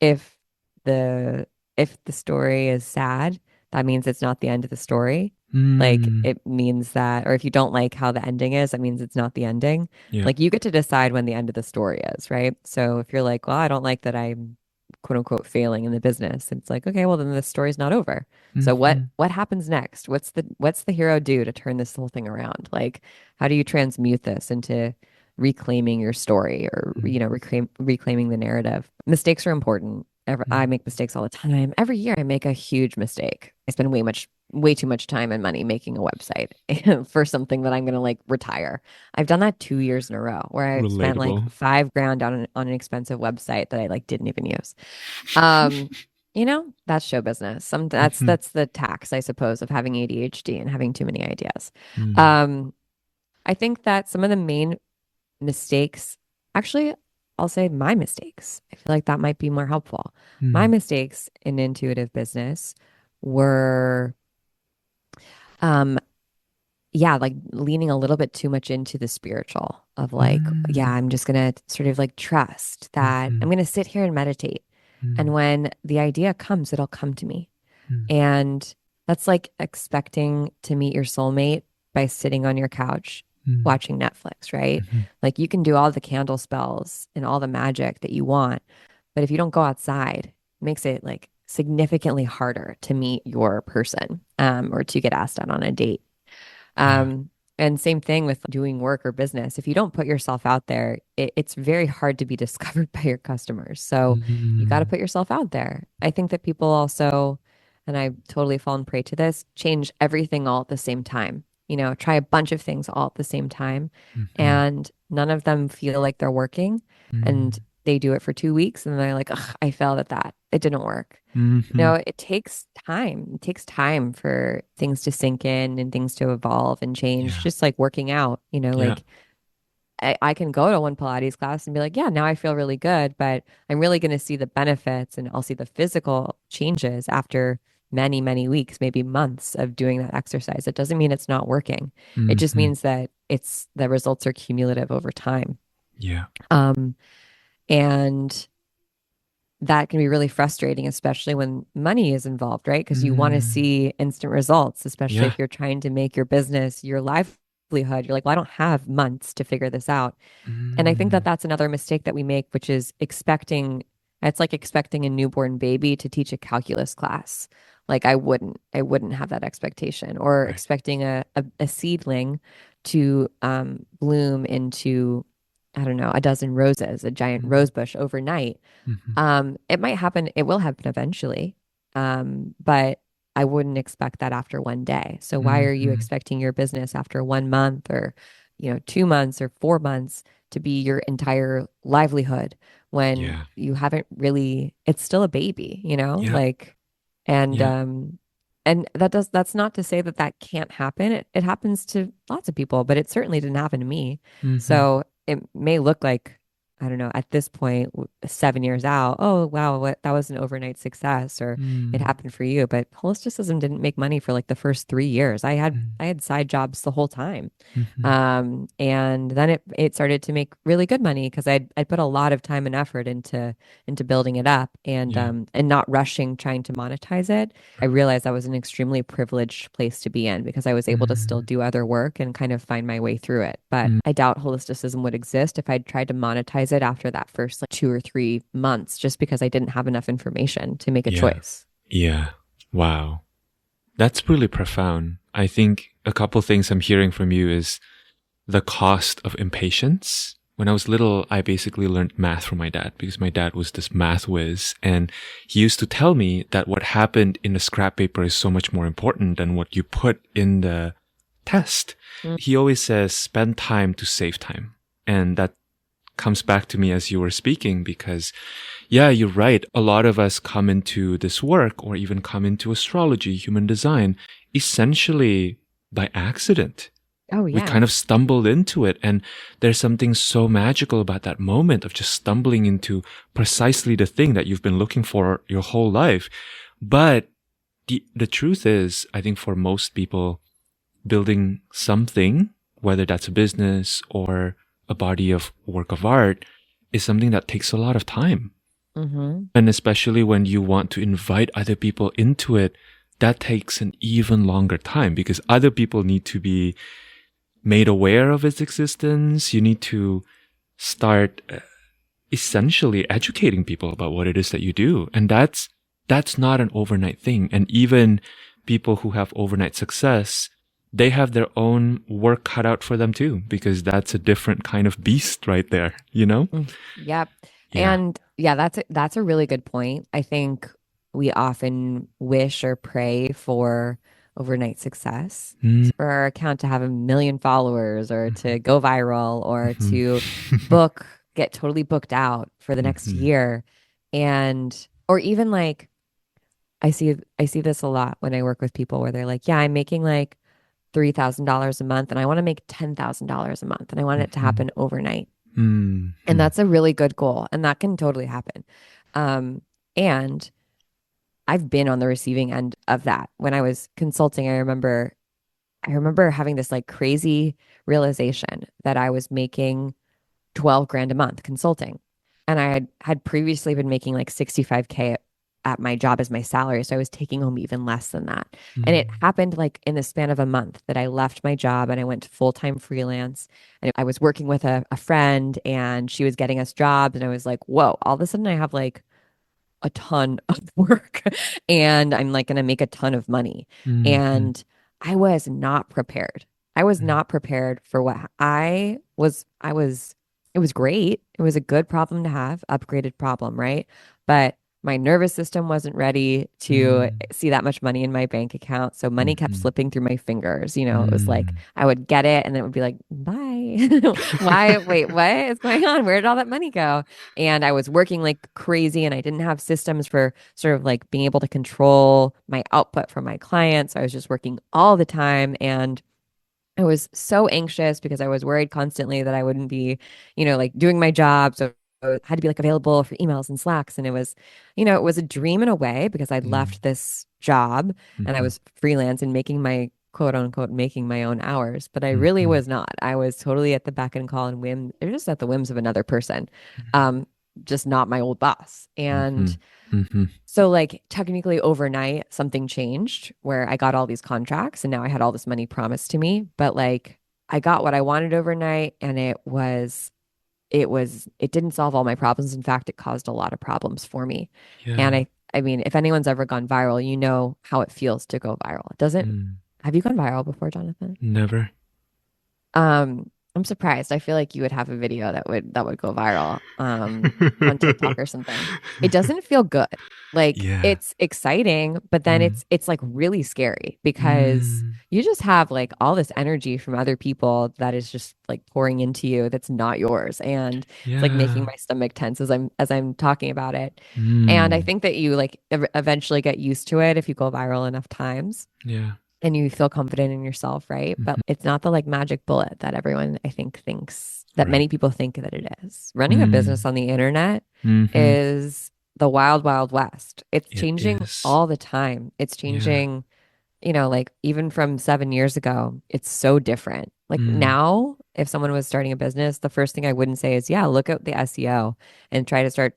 if the if the story is sad, that means it's not the end of the story. Like Mm. it means that, or if you don't like how the ending is, that means it's not the ending. Yeah. Like you get to decide when the end of the story is, right? So if you're like, well, I don't like that I'm quote unquote failing in the business, it's like, okay, well then the story's not over. So Mhm. what happens next? What's the hero do to turn this whole thing around? Like, how do you transmute this into reclaiming your story or Mm. you know reclaiming the narrative? Mistakes are important. I Mm. make mistakes all the time. Every year I make a huge mistake. I spend way too much time and money making a website for something that I'm going to like retire. I've done that 2 years in a row where I've spent like Relatable. 5 grand on an expensive website that I like didn't even use. Um, That's show business. Hmm. That's the tax, I suppose, of having ADHD and having too many ideas. Mm, Um, I think that some of the main mistakes, actually, I'll say my mistakes. I feel like that might be more helpful. My mm, mistakes in intuitive business were, um, yeah, like leaning a little bit too much into the spiritual of like, yeah, mm, I'm just gonna sort of like trust that I'm mhm, gonna sit here and meditate. And mm, when the idea comes, it'll come to me. mm, And that's like expecting to meet your soulmate by sitting on your couch mm, watching Netflix, right? mhm. Like you can do all the candle spells and all the magic that you want, but if you don't go outside, it makes it like significantly harder to meet your person, or to get asked out on a date. Yeah. Um, and same thing with doing work or business. If you don't put yourself out there, it's very hard to be discovered by your customers. So you got to Mm, put yourself out there. I think that people also, and I've totally fallen prey to this, change everything all at the same time. Try a bunch of things all at the same time, mhm, and none of them feel like they're working. And mm, they do it for 2 weeks and they're like, ugh, I failed at that. It didn't work. mhm. It takes time. It takes time for things to sink in and things to evolve and change, Yeah. just like working out. Yeah. Like I can go to one Pilates class and be like, yeah, now I feel really good, but I'm really going to see the benefits and I'll see the physical changes after many, many weeks, maybe months of doing that exercise. It doesn't mean it's not working. It just Mhm. means that the results are cumulative over time. Yeah. Um, and that can be really frustrating, especially when money is involved, right? Because you want to Mm, see instant results, especially yeah. if you're trying to make your business your livelihood. You're like, well, I don't have months to figure this out. And I think that Mm, that's another mistake that we make, which is it's like expecting a newborn baby to teach a calculus class. Like I wouldn't have that expectation, or right. expecting a seedling to bloom into, I don't know, a dozen roses, a giant Mm, rose bush overnight. mhm. It might happen, it will happen eventually. But I wouldn't expect that after one day. So why are you Mhm. expecting your business after 1 month, or 2 months or 4 months to be your entire livelihood when Yeah. you haven't really, it's still a baby, Yeah. like, and, Yeah. that's not to say that that can't happen. It happens to lots of people, but it certainly didn't happen to me. Mhm. So it may look like, I don't know, at this point, 7 years out, oh, wow, that was an overnight success, or it Mm, happened for you. But holisticism didn't make money for like the first 3 years. I had mm, I had side jobs the whole time. mhm. And then it started to make really good money because I'd put a lot of time and effort into building it up, Yeah. and not rushing trying to monetize it. I realized that was an extremely privileged place to be in because I was able to still Mm, do other work and kind of find my way through it. But mm. I doubt holisticism would exist if I'd tried to monetize it after that first like 2 or 3 months, just because I didn't have enough information to make a Yeah. choice. Yeah. Wow. That's really profound. I think a couple things I'm hearing from you is the cost of impatience. When I was little, I basically learned math from my dad because my dad was this math whiz. And he used to tell me that what happened in the scrap paper is so much more important than what you put in the test. Mm. He always says, spend time to save time. And that comes back to me as you were speaking because, yeah, you're right. A lot of us come into this work or even come into astrology, human design, essentially by accident. Oh We yeah. kind of stumbled into it. And there's something so magical about that moment of just stumbling into precisely the thing that you've been looking for your whole life. But the truth is, I think for most people, building something, whether that's a business or a body of work of art, is something that takes a lot of time. Mm-hmm. And especially when you want to invite other people into it, that takes an even longer time because other people need to be made aware of its existence. You need to start essentially educating people about what it is that you do. And that's not an overnight thing. And even people who have overnight success, they have their own work cut out for them too, because that's a different kind of beast right there, you know? Yep. Yeah. And yeah, that's a really good point. I think we often wish or pray for overnight success, Mm, for our account to have 1 million followers, or mhm, to go viral, or mhm, to get totally booked out for the next mhm, year. And or even like I see this a lot when I work with people where they're like, yeah, I'm making like $3,000 a month and I want to make $10,000 a month and I want it to Mhm. happen overnight. And Mhm. that's a really good goal and that can totally happen. Um, and I've been on the receiving end of that. When I was consulting, I remember having this like crazy realization that I was making 12 grand a month consulting. And I had previously been making like 65K at my job as my salary. So I was taking home even less than that. And it Mhm. happened like in the span of a month that I left my job and I went to full-time freelance. And I was working with a friend and she was getting us jobs. And I was like, whoa, all of a sudden I have like a ton of work and I'm like going to make a ton of money. Mhm. And I was not prepared. I was not prepared for what it was great. It was a good problem to have, upgraded problem, right? But my nervous system wasn't ready to Mhm. see that much money in my bank account. So money kept Mhm. slipping through my fingers. It was like Mhm. I would get it and then it would be like, bye. Why? Wait, what is going on? Where did all that money go? And I was working like crazy and I didn't have systems for sort of like being able to control my output from my clients. I was just working all the time and I was so anxious because I was worried constantly that I wouldn't be, like doing my job. So I had to be like available for emails and Slacks. And it was a dream in a way because I'd Mhm. left this job and I Mhm. was freelance and making my quote unquote making my own hours. But I really Mhm. was not. I was totally at the beck and call and whim. They're just at the whims of another person. Um, just not my old boss. And Mhm. Mhm. so like technically overnight something changed where I got all these contracts and now I had all this money promised to me, but like I got what I wanted overnight and it didn't solve all my problems. In fact, it caused a lot of problems for me. And Yeah. I mean, if anyone's ever gone viral, you know how it feels to go viral. It doesn't Mm. Have you gone viral before, Jonathan? Never. I'm surprised. I feel like you would have a video that would go viral on TikTok or something. It doesn't feel good. Like Yeah. it's exciting, but then Mm. it's like really scary because Mm. you just have like all this energy from other people that is just like pouring into you that's not yours. And it's like making Yeah. my stomach tense as I'm talking about it. And I Mm. think that you like eventually get used to it if you go viral enough times Yeah. and you feel confident in yourself, right? But Mhm. it's not the like magic bullet that everyone I think thinks that Right. many people think that it is. Running a business Mm. on the internet Mhm. is the wild, wild west. It's It changing is. all the time. It's Yeah. changing, like even from 7 years ago, it's so different. Like Mm. now, if someone was starting a business, the first thing I wouldn't say is, yeah, look at the SEO and try to start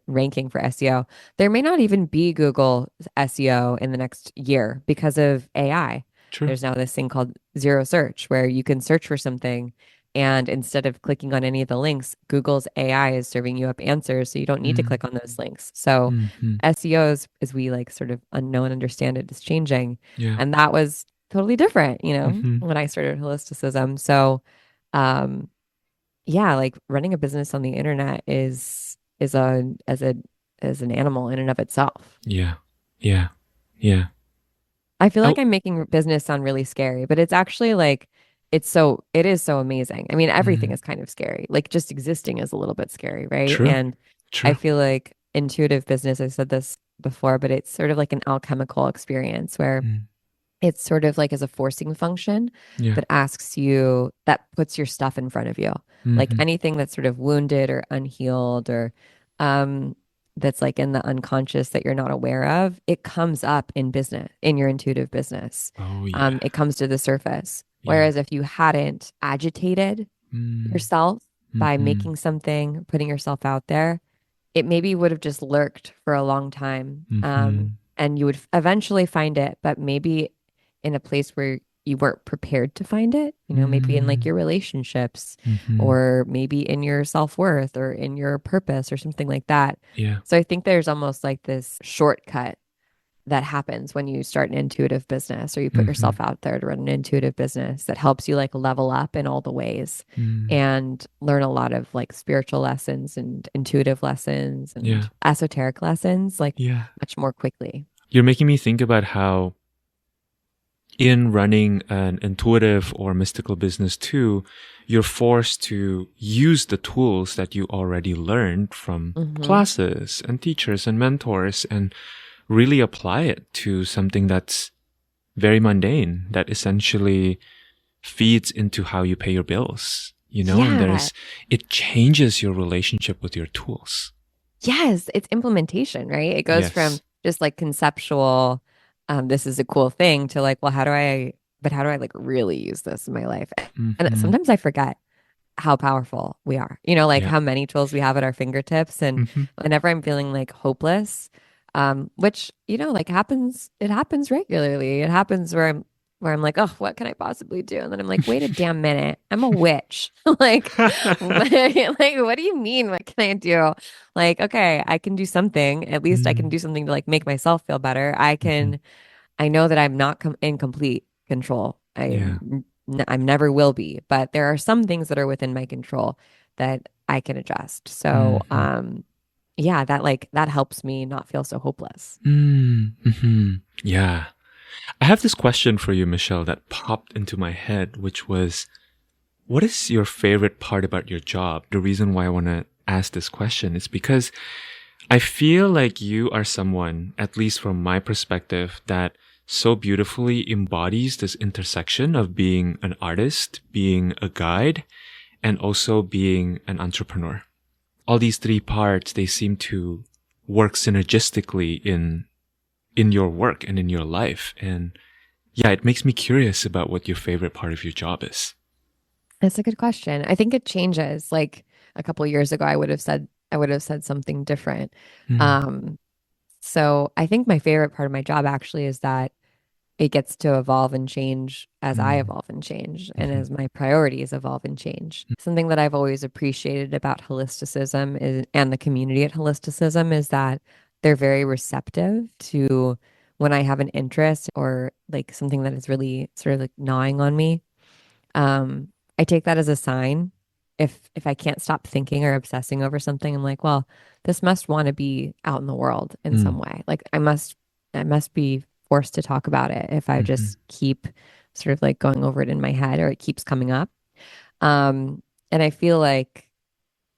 ranking for SEO. There may not even be Google SEO in the next year because of AI. True. There's now this thing called zero search where you can search for something and instead of clicking on any of the links, Google's AI is serving you up answers. So you don't need to Mm. click on those links. So Mhm. SEO as we like sort of unknow and understand it is changing. Yeah. And that was totally different, Mhm. when I started holisticism. So um yeah, like running a business on the internet is a as an animal in and of itself. Yeah. Yeah. Yeah. I feel like Oh. I'm making business sound really scary, but it's actually like it is so amazing. I mean, everything Mm. is kind of scary. Like just existing is a little bit scary, right? True. And I True. feel like intuitive business, I said this before, but it's sort of like an alchemical experience where Mm. it's sort of like as a forcing function Yeah. that puts your stuff in front of you. Like Mhm. anything that's sort of wounded or unhealed or um, that's like in the unconscious that you're not aware of, it comes up in business, in your intuitive business. Oh yeah. It comes to the surface. Yeah. Whereas if you hadn't agitated Mm. yourself by Mhm. making something, putting yourself out there, it maybe would have just lurked for a long time. Mhm. And you would eventually find it, but maybe in a place where you weren't prepared to find it, maybe in like Mm. your relationships Mhm. or maybe in your self-worth or in your purpose or something like that. Yeah. So I think there's almost like this shortcut that happens when you start an intuitive business or you put Mhm. yourself out there to run an intuitive business that helps you like level up in all the ways Mm. and learn a lot of like spiritual lessons and intuitive lessons and Yeah. esoteric lessons like Yeah. much more quickly. You're making me think about how in running an intuitive or mystical business too, you're forced to use the tools that you already learned from classes and teachers and mentors and really apply it to something that's very mundane, that essentially feeds into how you pay your bills, you know, and Yeah. it changes your relationship with your tools. Yes, it's implementation, right? It goes from Yes. just like conceptual, this is a cool thing to like, well, how do I like really use this in my life? And Mm-hmm. sometimes I forget how powerful we are, you know, like Yeah. how many tools we have at our fingertips. And Mm-hmm. whenever I'm feeling like hopeless, which, you know, like it happens regularly. It happens where I'm like, oh, what can I possibly do? And then I'm like, wait a damn minute. I'm a witch. Like, like, what do you mean? What can I do? Like, okay, I can do something. At least I can Mm-hmm. do something to like make myself feel better. Mm-hmm. I know that I'm not in complete control. Yeah. I'm never will be, but there are some things that are within my control that I can adjust. So, Mm-hmm. yeah, that helps me not feel so hopeless. Mm-hmm. Yeah. I have this question for you, Michelle, that popped into my head, which was, what is your favorite part about your job? The reason why I want to ask this question is because I feel like you are someone, at least from my perspective, that so beautifully embodies this intersection of being an artist, being a guide, and also being an entrepreneur. All these three parts, they seem to work synergistically in your work and in your life. And yeah, it makes me curious about what your favorite part of your job is. That's a good question. I think it changes. Like a couple years ago, I would have said something different. Mm, Um, so I think my favorite part of my job actually is that it gets to evolve and change as I mm, evolve and change and mhm, as my priorities evolve and change. Something that I've always appreciated about holisticism is, and the community at holisticism is that they're very receptive to when I have an interest or like something that is really sort of like gnawing on me. Um, I take that as a sign. If I can't stop thinking or obsessing over something, I'm like, well, this must want to be out in the world in some mm, way. Like I must be forced to talk about it if I mhm, just keep sort of like going over it in my head or it keeps coming up. Um, and I feel like,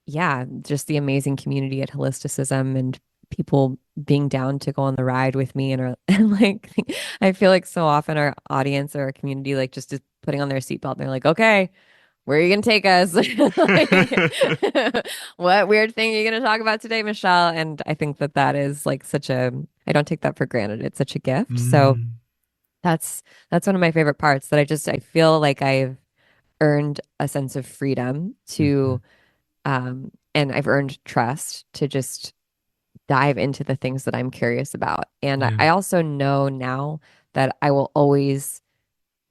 yeah, just the amazing community at Holisticism and people being down to go on the ride with me and like I feel like so often our audience or our community like just is putting on their seatbelt and they're like, okay, where are you gonna take us? Like, what weird thing are you gonna talk about today, Michelle? And I think that that is like such a, I don't take that for granted. It's such a gift. So mm, that's that's one of my favorite parts that I feel like I've earned a sense of freedom mhm. to and I've earned trust to just dive into the things that I'm curious about. And Yeah. I also know now that I will always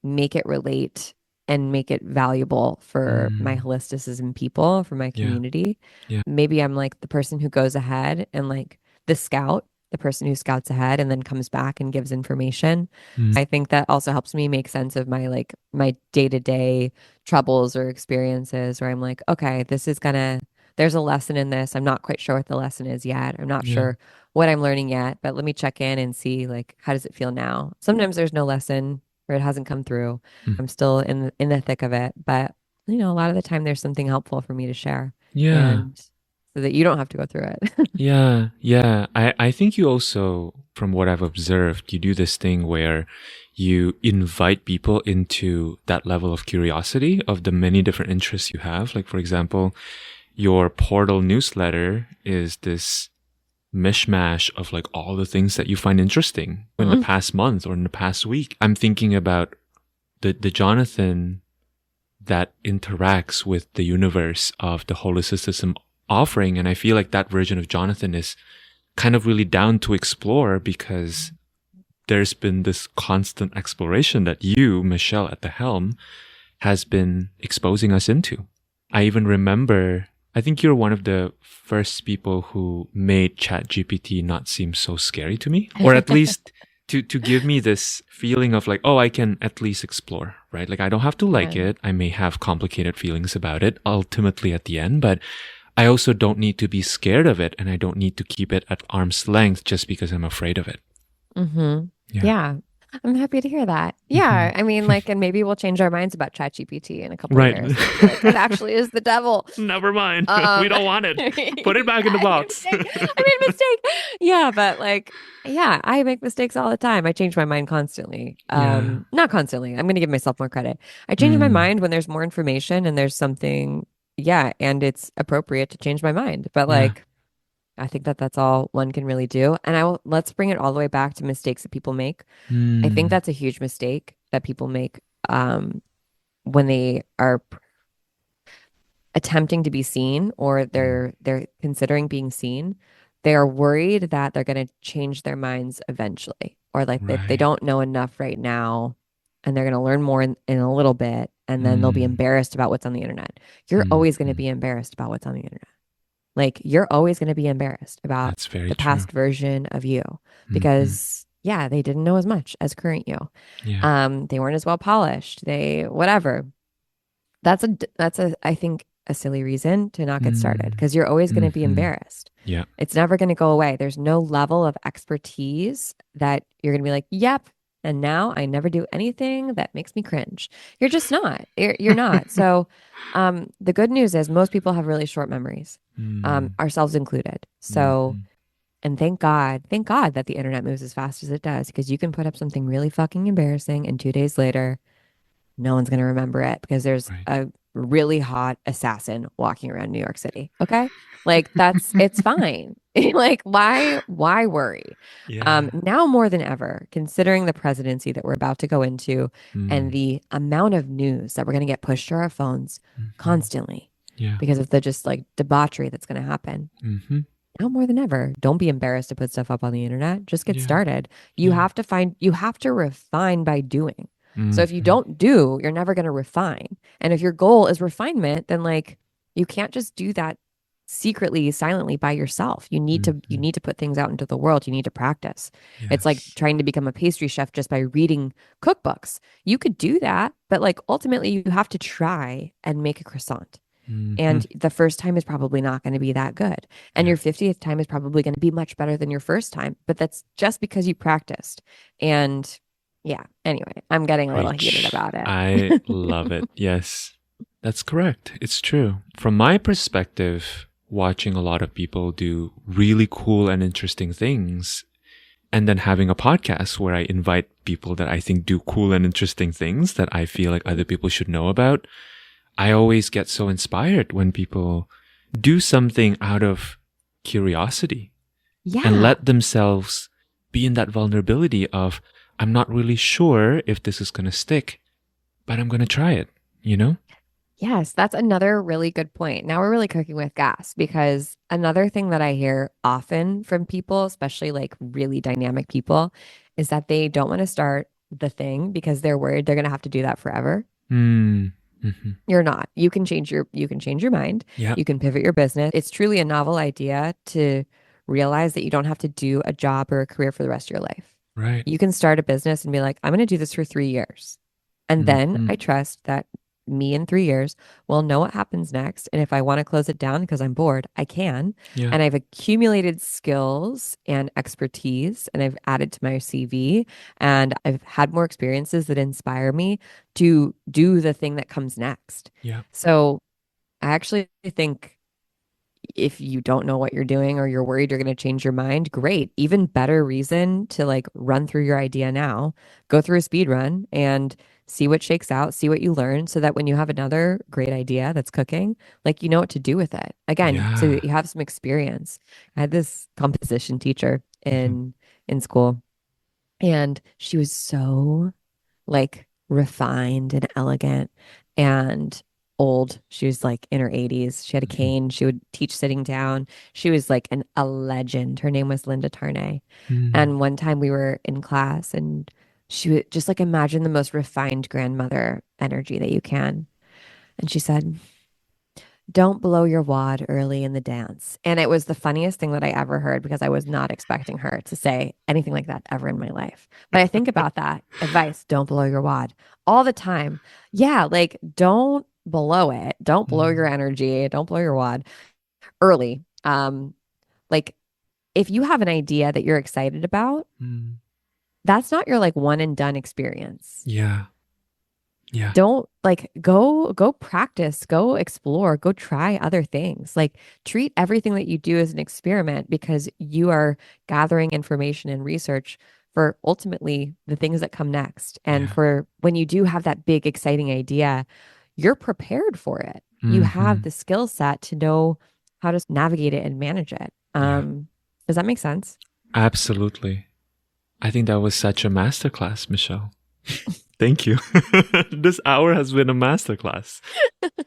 make it relate and make it valuable for my Mm, holisticism people, for my yeah. community. Yeah. Maybe I'm like the person who goes ahead and like the scout, the person who scouts ahead and then comes back and gives information. Mm, I think that also helps me make sense of my like my day-to-day troubles or experiences where I'm like, okay, there's a lesson in this. I'm not quite sure what the lesson is yet. I'm not yeah. sure what I'm learning yet, but let me check in and see like how does it feel now? Sometimes there's no lesson or it hasn't come through. Mm, I'm still in the thick of it, but you know, a lot of the time there's something helpful for me to share yeah. and so that you don't have to go through it. Yeah. Yeah. I think you also, from what I've observed, you do this thing where you invite people into that level of curiosity of the many different interests you have. Like, for example, your portal newsletter is this mishmash of like all the things that you find interesting in the past month or in the past week. I'm thinking about the Jonathan that interacts with the universe of the holisticism offering. And I feel like that version of Jonathan is kind of really down to explore because there's been this constant exploration that you, Michelle, at the helm, has been exposing us into. I even remember, I think you're one of the first people who made ChatGPT not seem so scary to me, or at least to give me this feeling of like, oh, I can at least explore, right? Like I don't have to like Yeah. it. I may have complicated feelings about it ultimately at the end, but I also don't need to be scared of it and I don't need to keep it at arm's length just because I'm afraid of it. Mm-hmm. Yeah. Yeah. I'm happy to hear that. Mhm. Yeah, I mean, like, and maybe we'll change our minds about ChatGPT in a couple of Right. years, and we'll be like, it actually is the devil. Never mind. We Um, don't want it. Put it back in the I made a box. mistake. I made a mistake. Yeah, but like, yeah, I make mistakes all the time. I change my mind constantly. Yeah. Not constantly. I'm going to give myself more credit. I change my Mm. mind when there's more information and there's something, yeah, and it's appropriate to change my mind. But Yeah. like, I think that that's all one can really do. And let's bring it all the way back to mistakes that people make. I think Mm. that's a huge mistake that people make um, when they are attempting to be seen or Mm. they're considering being seen. They are worried that they're going to change their minds eventually, or like that they Right. don't know enough right now, and they're going to learn more in a little bit, and then they'll be Mm. embarrassed about what's on the internet. You're Mm. always going to Mm. be embarrassed about what's on the internet. Like you're always going to be embarrassed about That's very the true. past version of you Hmm. because yeah, they didn't know as much as current you. Yeah. They weren't as well polished. They whatever. That's a I think a silly reason to not get started Mm. because you're always going to be Hmm. embarrassed. Yeah. It's never going to go away. There's no level of expertise that you're going to be like, "Yep, and now I never do anything that makes me cringe." You're just not. You're not. So, the good news is most people have really short memories, Mm. ourselves included. So, Hmm. and thank God that the internet moves as fast as it does because you can put up something really fucking embarrassing and 2 days later no one's going to remember it because there's Right. a really hot assassin walking around New York City. Okay? Like that's it's fine. Like why worry? Yeah. Now more than ever, considering the presidency that we're about to go into and Mm. the amount of news that we're going to get pushed to our phones Hmm. constantly Yeah. because of the just like debauchery that's going to happen. Hmm. Now more than ever, don't be embarrassed to put stuff up on the internet. Just get Yeah. started. Yeah. You have to refine by doing. So if you Hmm. don't do, you're never going to refine. And if your goal is refinement, then like you can't just do that secretly, silently by yourself. You Hmm. need to put things out into the world. You need to practice. It's like Yes. trying to become a pastry chef just by reading cookbooks. You could do that, but like ultimately you have to try and make a croissant. Hmm. And the first time is probably not going to be that good. And Yeah. your 50th time is probably going to be much better than your first time. But that's just because you practiced. And yeah, anyway, I'm getting a little heated Preach. about it. I love it. Yes. That's correct. It's true. From my perspective, watching a lot of people do really cool and interesting things, and then having a podcast where I invite people that I think do cool and interesting things that I feel like other people should know about, I always get so inspired when people do something out of curiosity and Yeah. let themselves be in that vulnerability of, I'm not really sure if this is going to stick, but I'm going to try it, you know? Yes, that's another really good point. Now we're really cooking with gas because another thing that I hear often from people, especially like really dynamic people, is that they don't want to start the thing because they're worried they're going to have to do that forever. Mm. Hmm. You're not. You can change your mind. Yeah. You can pivot your business. It's truly a novel idea to realize that you don't have to do a job or a career for the rest of your life. Right. You can start a business and be like, I'm going to do this for 3 years. And then Hmm. I trust that me in 3 years will know what happens next. And if I want to close it down because I'm bored, I can. Yeah. And I've accumulated skills and expertise and I've added to my CV and I've had more experiences that inspire me to do the thing that comes next. Yeah. So I actually think if you don't know what you're doing or you're worried you're going to change your mind, great. Even better reason to like run through your idea now, go through a speed run and see what shakes out, see what you learn so that when you have another great idea that's cooking, like you know what to do with it. Again, so Yeah. that you have some experience. I had this composition teacher Hmm. in school and she was so like refined and elegant and old. She was like in her 80s. She had a Hmm. cane. She would teach sitting down. She was like a legend. Her name was Linda Tarnay. Hmm. And one time we were in class and she would just like imagine the most refined grandmother energy that you can. And she said, don't blow your wad early in the dance. And it was the funniest thing that I ever heard because I was not expecting her to say anything like that ever in my life. But I think about that advice, don't blow your wad all the time. Yeah, like don't blow it. Don't blow your Hmm. energy. Don't blow your wad early. Like if you have an idea that you're excited about, Hmm. that's not your like one and done experience. Yeah. Yeah. Don't like go practice, go explore, go try other things. Like treat everything that you do as an experiment because you are gathering information and research for ultimately the things that come next. And Yeah. for when you do have that big exciting idea, you're prepared for it. You have Hmm. the skill set to know how to navigate it and manage it. Yeah. Does that make sense? Absolutely. I think that was such a masterclass, Michelle. Thank you. This hour has been a masterclass.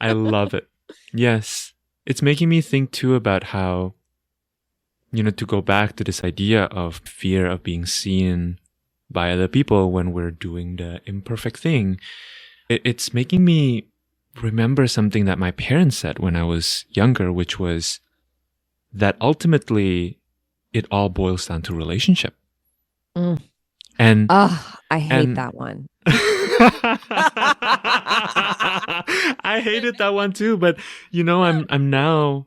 I love it. Yes. It's making me think too about how, to go back to this idea of fear of being seen by other people when we're doing the imperfect thing. It's making me remember something that my parents said when I was younger, which was that ultimately it all boils down to relationship. Mm. And Oh, I hate and that one. I hated that one too, but I'm now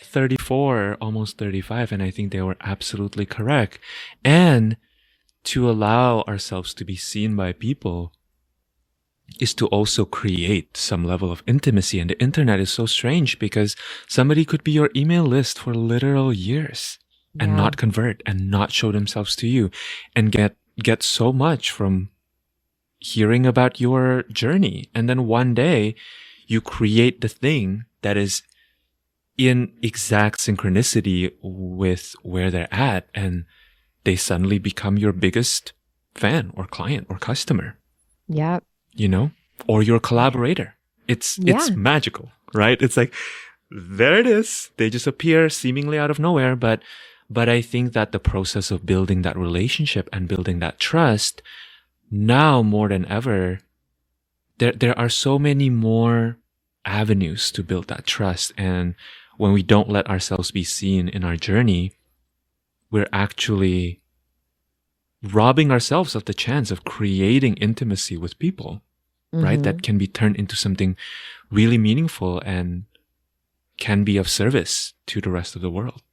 34, almost 35, and I think they were absolutely correct. And to allow ourselves to be seen by people is to also create some level of intimacy. And the internet is so strange because somebody could be your email list for literal years and Yeah. not convert and not show themselves to you and get so much from hearing about your journey. And then one day you create the thing that is in exact synchronicity with where they're at, and they suddenly become your biggest fan or client or customer, Yeah. you know, or your collaborator. It's Yeah. magical, right? It's like there it is. They just appear seemingly out of nowhere, but I think that the process of building that relationship and building that trust now more than ever, there are so many more avenues to build that trust. And when we don't let ourselves be seen in our journey, we're actually robbing ourselves of the chance of creating intimacy with people, right? Hmm. That can be turned into something really meaningful and can be of service to the rest of the world.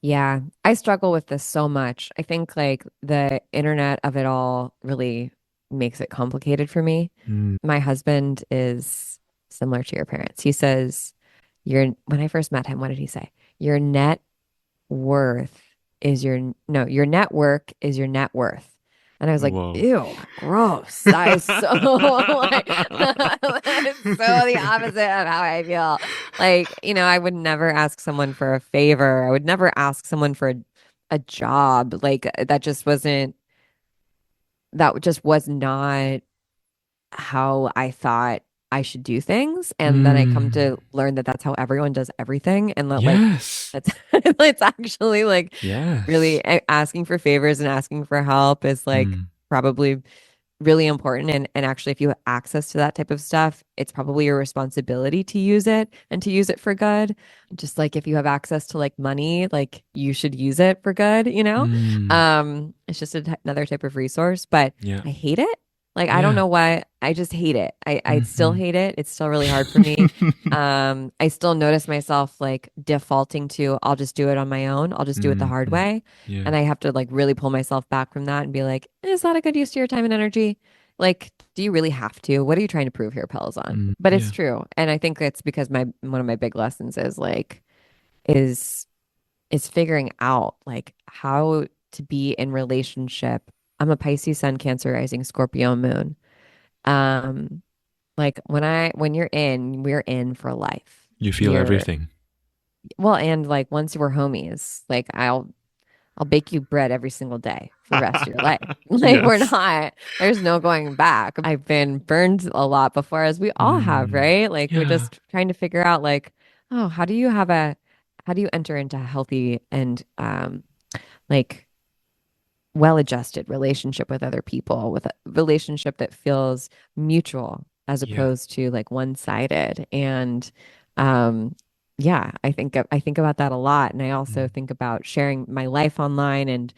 Yeah. I struggle with this so much. I think like the internet of it all really makes it complicated for me. Mm. My husband is similar to your parents. He says, when I first met him, what did he say? Your net worth is your, no, your network is your net worth. And I was like, Whoa. ew, gross. That is so like, it's so the opposite of how I feel. Like, I would never ask someone for a favor. I would never ask someone for a job. Like that just was not how I thought I should do things. And then I come Mm. to learn that that's how everyone does everything. And that like Yes. that's it's actually like really Yes. asking for favors and asking for help is like Mm. probably really important. And actually if you have access to that type of stuff, it's probably your responsibility to use it and to use it for good. Just like if you have access to like money, like you should use it for good. Mm. It's just another type of resource, but Yeah. I hate it. Like I don't Yeah. know why. I just hate it. I still Mm-hmm. hate it. It's still really hard for me. I still notice myself like defaulting to I'll just do it on my own. I'll just do it the hard Mm-hmm. way. Yeah. And I have to like really pull myself back from that and be like, is that a good use of your time and energy? Like, do you really have to? What are you trying to prove here, Pellizzon? Mm. But it's Yeah. true. And I think it's because my one of my big lessons is like is is figuring out like how to be in relationship. I'm a Pisces sun, Cancer rising, Scorpio moon. Um, like when we're in for life. You feel You're everything. well, and like once we're homies, like I'll bake you bread every single day for the rest of your life. Like Yes. there's no going back. I've been burned a lot before, as we all have, Mm. right? Like we're Yeah. just trying to figure out like, oh, how do you enter into a healthy and like well-adjusted relationship with other people, with a relationship that feels mutual as Yeah. opposed to like one-sided. And um yeah, I think about that a lot. And I also Mm. think about sharing my life online and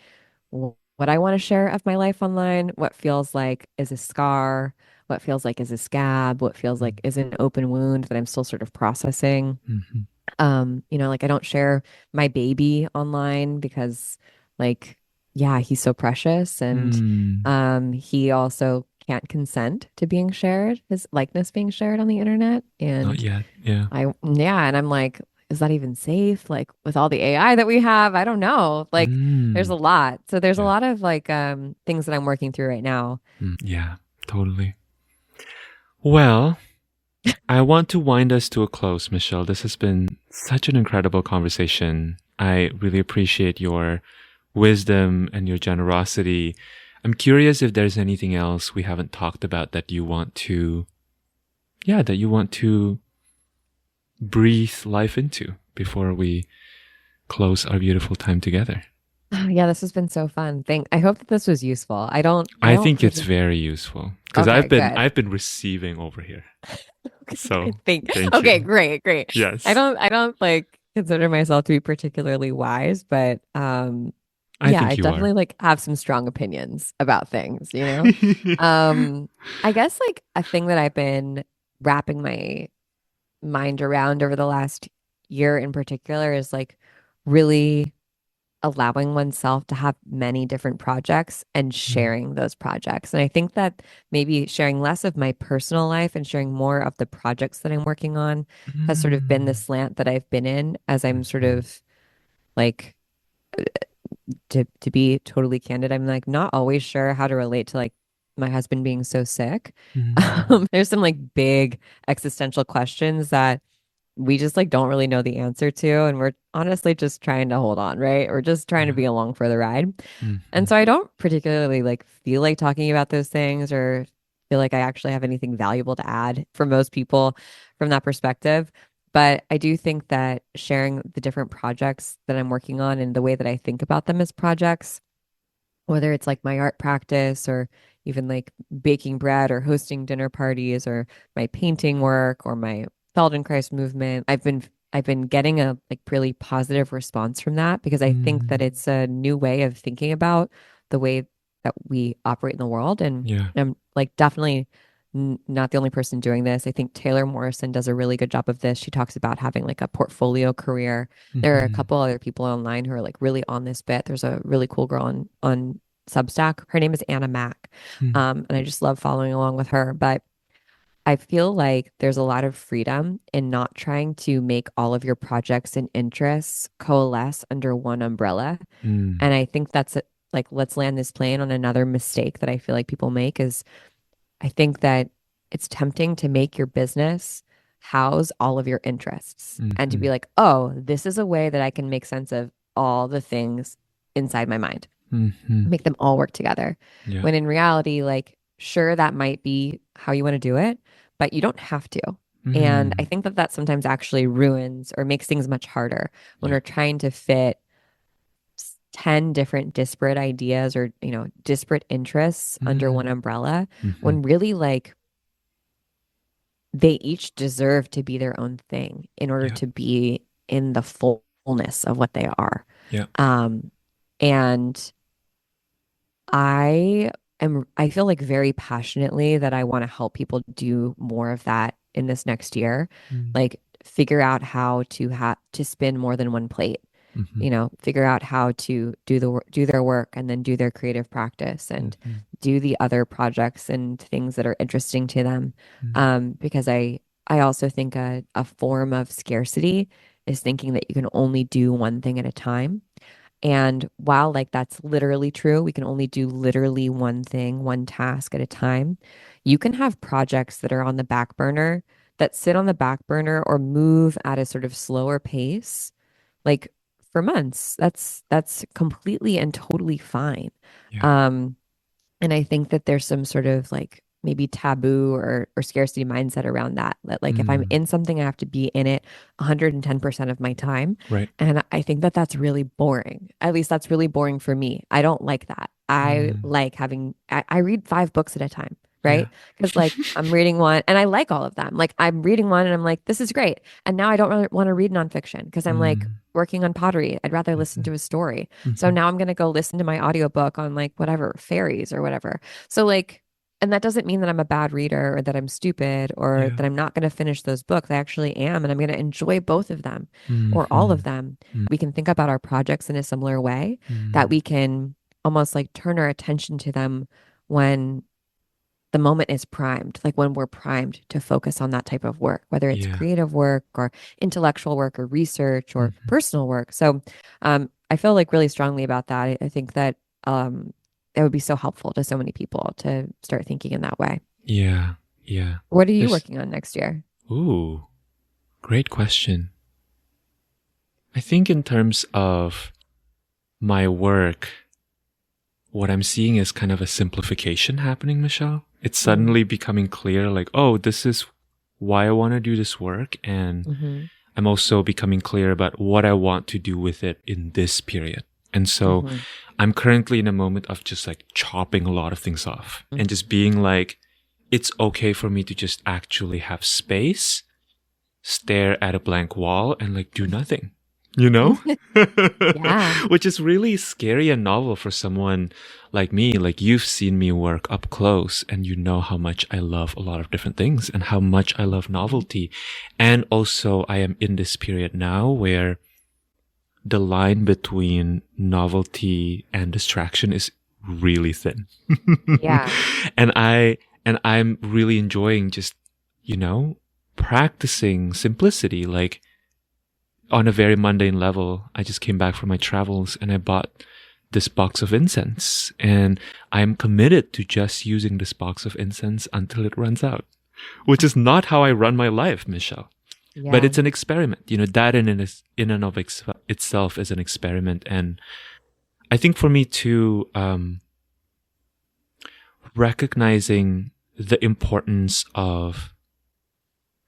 what I want to share of my life online, what feels like is a scar, what feels like is a scab, what feels Mm. like is an open wound that I'm still sort of processing. Mm-hmm. Like I don't share my baby online because like yeah, he's so precious, and Mm, he also can't consent to being shared, his likeness being shared on the internet. not And yet. Yeah. yeah, and I'm like, is that even safe? Like with all the AI that we have, I don't know. Like there's a Mm, lot. So there's a yeah. lot of like things that I'm working through right now. Yeah, totally. Well, I want to wind us to a close, Michelle. This has been such an incredible conversation. I really appreciate your wisdom and your generosity. I'm curious if there's anything else we haven't talked about that you want to, yeah, that you want to breathe life into before we close our beautiful time together. Yeah, this has been so fun. I hope that this was useful. I I don't think it's particularly. very useful because Okay, good. I've been receiving over here. I So think. thank Okay, you. great, great. Yes, I don't like consider myself to be particularly wise, but I yeah, think I you are. definitely like have some strong opinions about things, you know? Um, I guess like a thing that I've been wrapping my mind around over the last year in particular is like really allowing oneself to have many different projects and Mm, sharing those projects. And I think that maybe sharing less of my personal life and sharing more of the projects that I'm working on has sort of been the mm, slant that I've been in as I'm sort mhm, of like to be totally candid, I'm like not always sure how to relate to like my husband being so sick. mm, There's some like big existential questions that we just like don't really know the answer to, and we're honestly just trying to hold on, right? We're just trying to yeah. be along for the ride. And Mhm, so I don't particularly like feel like talking about those things or feel like I actually have anything valuable to add for most people from that perspective. But I do think that sharing the different projects that I'm working on and the way that I think about them as projects, whether it's like my art practice or even like baking bread or hosting dinner parties or my painting work or my Feldenkrais movement, I've been getting a like really positive response from that because I think that mm, it's a new way of thinking about the way that we operate in the world. And yeah. I'm like definitely not the only person doing this. I think Taylor Morrison does a really good job of this. She talks about having like a portfolio career. There are a Mhm, couple other people online who are like really on this bit. There's a really cool girl on Substack. Her name is Anna Mack. mm, And I just love following along with her. But I feel like there's a lot of freedom in not trying to make all of your projects and interests coalesce under one umbrella. mm, And I think that's it. Like, let's land this plane on another mistake that I feel like people make is I think that it's tempting to make your business house all of your interests and to be mhm, like, oh, this is a way that I can make sense of all the things inside my mind, mhm, make them all work together. yeah. When in reality, like, sure, that might be how you want to do it, but you don't have to. And I Mm, think that that sometimes actually ruins or makes things much harder when yeah. we're trying to fit 10 different disparate ideas or, you know, disparate interests under one Mm, umbrella mhm, when really like they each deserve to be their own thing in order yeah. to be in the fullness of what they are. Yeah. Um, and I feel like very passionately that I want to help people do more of that in this next year. Mm, Like figure out how to to spin more than one plate. mhm, You know, figure out how to do their work and then do their creative practice and mhm, do the other projects and things that are interesting to them. mm, Because I also think a form of scarcity is thinking that you can only do one thing at a time. And while like that's literally true, we can only do literally one thing, one task at a time. You can have projects that are on the back burner that sit on the back burner or move at a sort of slower pace, like for months. That's completely and totally fine. yeah. Um, and I think that there's some sort of like maybe taboo or scarcity mindset around that. That like if I'm Mm, in something, I have to be in it 110% of my time. right. And I think that that's really boring. At least that's really boring for me. I don't like that. I Mm, like having, I read 5 books at a time, yeah. right? Because like I'm reading one and I like all of them. Like I'm reading one and I'm like, this is great. And now I don't really want to read nonfiction because I'm like Mm, working on pottery. I'd rather listen mhm, to a story. So mhm, now I'm going to go listen to my audiobook on like whatever, fairies or whatever. So like, and that doesn't mean that I'm a bad reader or that I'm stupid or yeah. that I'm not going to finish those books. I actually am, and I'm going to enjoy both of them or all of Mhm, them. mm, We can think about our projects in a similar way that mm, we can almost like turn our attention to them when the moment is primed, like when we're primed to focus on that type of work, whether it's Yeah. creative work or intellectual work or research or Hmm. personal work. So I feel like really strongly about that. I think that it would be so helpful to so many people to start thinking in that way. Yeah. Yeah. What are you There's, working on next year? ooh, great question. I think in terms of my work, what I'm seeing is kind of a simplification happening, Michelle. It's Mm. suddenly becoming clear, like, oh, this is why I want to do this work. And Mm-hmm. I'm also becoming clear about what I want to do with it in this period. And so Mm-hmm. I'm currently in a moment of just like chopping a lot of things off and just being like, it's okay for me to just actually have space, stare at a blank wall and like do nothing, you know? Yeah. Which is really scary and novel for someone like me. Like you've seen me work up close and you know how much I love a lot of different things and how much I love novelty. And also I am in this period now where the line between novelty and distraction is really thin. Yeah. and I'm really enjoying just, you know, practicing simplicity. Like on a very mundane level, I just came back from my travels and I bought this box of incense and I'm committed to just using this box of incense until it runs out, which is not how I run my life, Michelle. But Yeah. it's an experiment, you know, that in and of itself is an experiment. And I think for me too, recognizing the importance of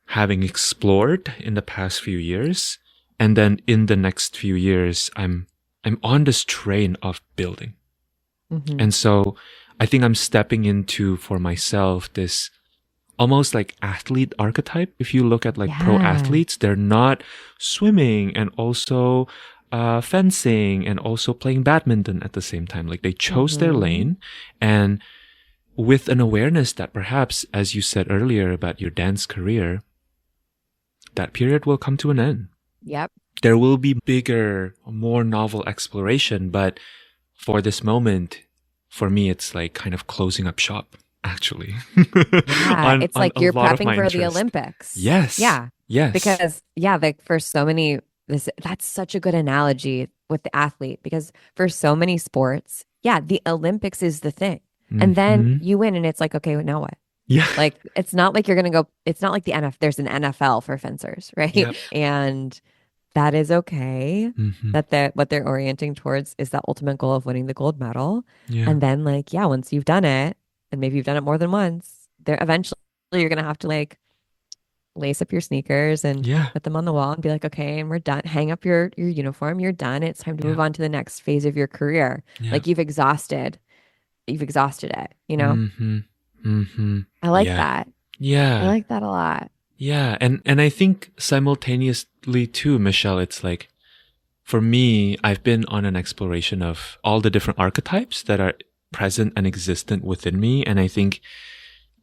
having explored in the past few years, and then in the next few years, I'm on this train of building. Mm-hmm. And so I think I'm stepping into for myself this almost like athlete archetype. If you look at like pro Yeah. athletes, they're not swimming and also fencing and also playing badminton at the same time. Like they chose their Mm-hmm. lane and with an awareness that perhaps, as you said earlier about your dance career, that period will come to an end. Yep. There will be bigger, more novel exploration, but for this moment, for me, it's like kind of closing up shop, actually, Yeah, it's on like a you're lot of prepping my for the interest. Olympics. Yes, Yeah, yes, because yeah, like for so many, that's such a good analogy with the athlete because for so many sports, yeah, the Olympics is the thing. And then hmm you win and it's like, okay, now what? yeah, Like it's not like you're gonna go, it's not like there's an NFL for fencers, right? yep, And that is okay. hmm That what they're orienting towards is that ultimate goal of winning the gold medal. yeah, And then like, yeah, once you've done it, and maybe you've done it more than once, there eventually you're gonna have to like lace up your sneakers and yeah, put them on the wall and be like, okay, and we're done. Hang up your uniform, you're done. It's time to yeah, move on to the next phase of your career. yeah, Like you've exhausted it, you know? hmm hmm I like yeah, that. I yeah, like that a lot. yeah, and I think simultaneously too, Michelle, it's like for me, I've been on an exploration of all the different archetypes that are present and existent within me. And I think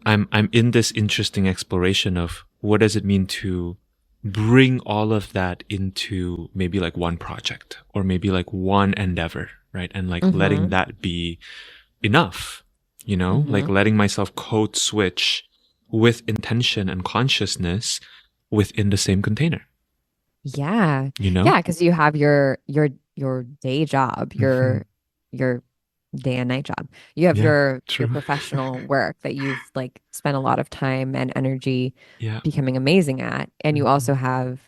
I'm in this interesting exploration of what does it mean to bring all of that into maybe like one project or maybe like one endeavor, right? And like letting Mm-hmm. that be enough, you know, like Mm-hmm. letting myself code switch with intention and consciousness within the same container, Yeah. you know? Yeah, because you have your day job, Hmm. your day and night job. You have Yeah, your true. professional work that you've like spent a lot of time and energy Yeah. becoming amazing at. And you Hmm. also have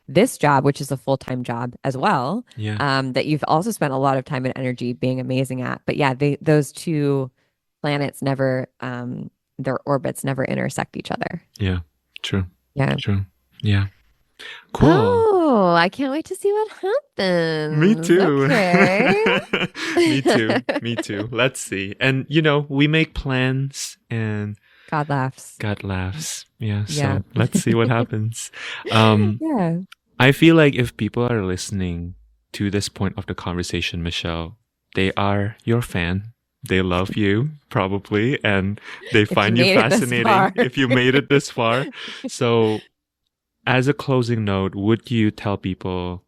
this job, which is a full-time job as well, Yeah. that you've also spent a lot of time and energy being amazing at. But yeah, those two planets never their orbits never intersect each other. Yeah. True. Yeah. True. Yeah. Cool. Oh, I can't wait to see what Me happens. too. Okay. Me too. Me too. Let's see. And you know, we make plans and God laughs. God laughs. Yeah. Yeah. So let's see what happens. Um, Yeah. I feel like if people are listening to this point of the conversation, Michelle, they are your fan. They love you, probably, and they If you find you made it this fascinating far. if you made it this far. So, as a closing note, would you tell people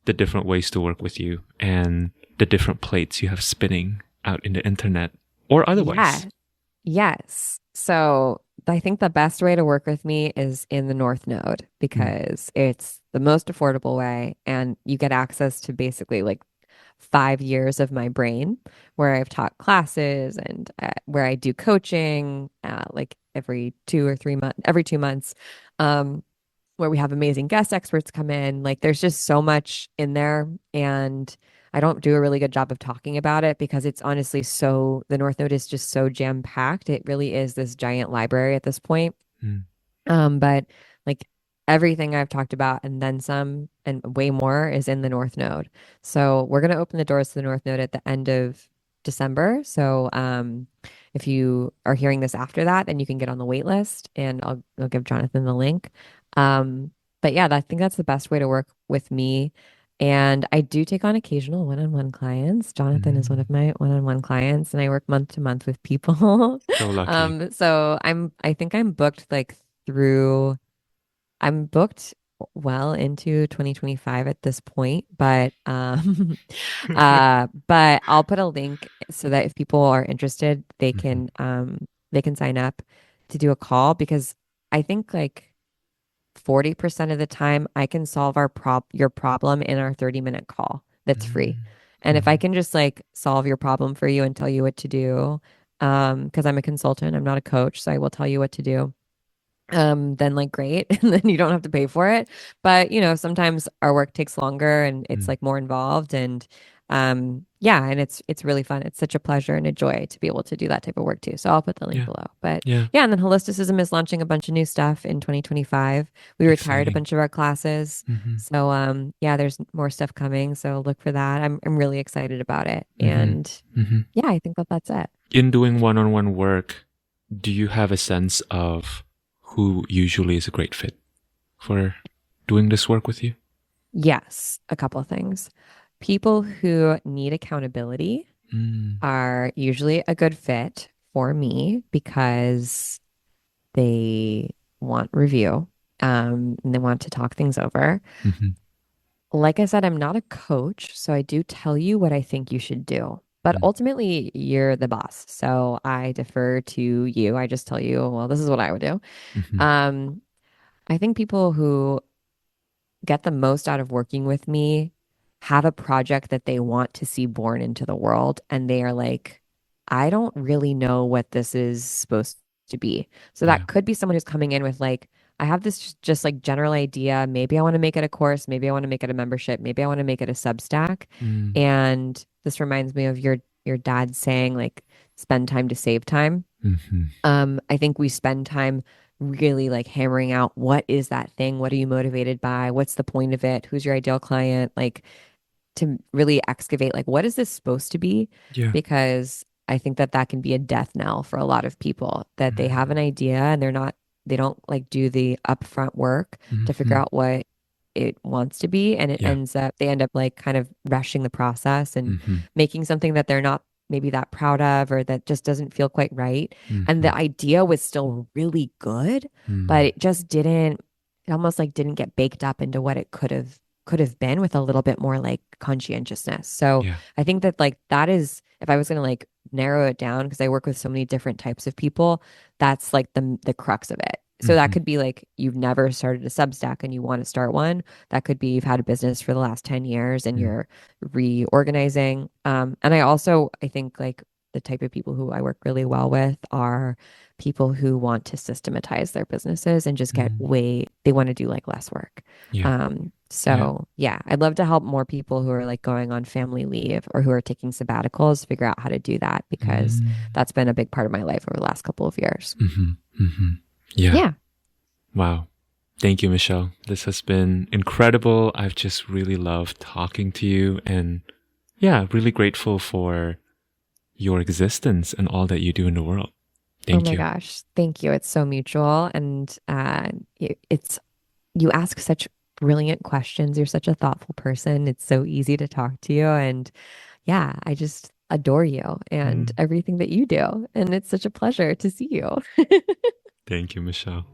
the different ways to work with you and the different plates you have spinning out in the internet or Yeah. otherwise? Yes. So I think the best way to work with me is in the North Node Mm, because it's the most affordable way and you get access to basically like 5 years of my brain where I've taught classes and where I do coaching like every 2 months. Um, where we have amazing guest experts come in. Like there's just so much in there. And I don't do a really good job of talking about it because it's honestly the North Node is just so jam packed. It really is this giant library at this point. mm, But like everything I've talked about and then some and way more is in the North Node. So we're going to open the doors to the North Node at the end of December. So if you are hearing this after that, then you can get on the wait list and I'll give Jonathan the link. Um, but yeah, I think that's the best way to work with me. And I do take on occasional one-on-one clients. Jonathan is one mm. of my one-on-one clients, and I work month to month with people. So lucky. So I think I'm booked like through, I'm booked well into 2025 at this point, but I'll put a link so that if people are interested, Mhm, they can sign up to do a call because I think like 40% of the time I can solve your problem in our 30-minute call that's free. mm, And if I mhm. can just like solve your problem for you and tell you what to do, because I'm a consultant, I'm not a coach, so I will tell you what to do then like great and then you don't have to pay for it, but sometimes our work takes longer and it's Mm. like more involved and yeah, and it's really fun. It's such a pleasure and a joy to be able to do that type of work too, so I'll put the link Yeah, below. But yeah, yeah, and then holisticism is launching a bunch of new stuff in 2025. We retired a exciting. bunch of our classes, Hmm. so yeah, there's more stuff coming, so look for that. I'm really excited about it, Hmm. and Hmm. yeah, I think that that's it. In doing one-on-one work, do you have a sense of who usually is a great fit for doing this work with you? Yes, a couple of things. People who need accountability Mm, are usually a good fit for me because they want review, and they want to talk things over. hmm, Like I said, I'm not a coach, so I do tell you what I think you should do. But mm, ultimately, you're the boss. So I defer to you. I just tell you, well, this is what I would do. hmm. Um, I think people who get the most out of working with me have a project that they want to see born into the world. And they are like, I don't really know what this is supposed to be. So Yeah. that could be someone who's coming in with like, I have this just like general idea. Maybe I want to make it a course. Maybe I want to make it a membership. Maybe I want to make it a Substack. Mm, And this reminds me of your dad saying like, spend time to save time. hmm. I think we spend time really like hammering out what is that thing? What are you motivated by? What's the point of it? Who's your ideal client? Like to really excavate, like, what is this supposed to be? Yeah. Because I think that that can be a death knell for a lot of people that they have an Mm, idea and they don't like do the upfront work to figure hmm. out what it wants to be. And Yeah. they end up like kind of rushing the process and Hmm. making something that they're not maybe that proud of or that just doesn't feel quite right. And Hmm. the idea was still really good, but Mm, it almost like didn't get baked up into what it could have been with a little bit more like conscientiousness. So yeah. I think that like that is if I was going to like narrow it down because I work with so many different types of people, that's like the crux of it. So that Hmm. could be like you've never started a Substack and you want to start one. That could be you've had a business for the last 10 years and Mm, you're reorganizing. And I think like the type of people who I work really well with are people who want to systematize their businesses and just mm. they want to do like less work. Yeah. Yeah. So yeah, I'd love to help more people who are like going on family leave or who are taking sabbaticals figure out how to do that because Mm, that's been a big part of my life over the last couple of years. hmm. Hmm. Yeah. Yeah. Wow. Thank you, Michelle. This has been incredible. I've just really loved talking to you and yeah, really grateful for your existence and all that you do in the world. Oh Thank my you. gosh. Thank you. It's so mutual. And it's, you ask such brilliant questions. You're such a thoughtful person. It's so easy to talk to you. And yeah, I just adore you and Mm, everything that you do. And it's such a pleasure to see you. thank you, Michelle.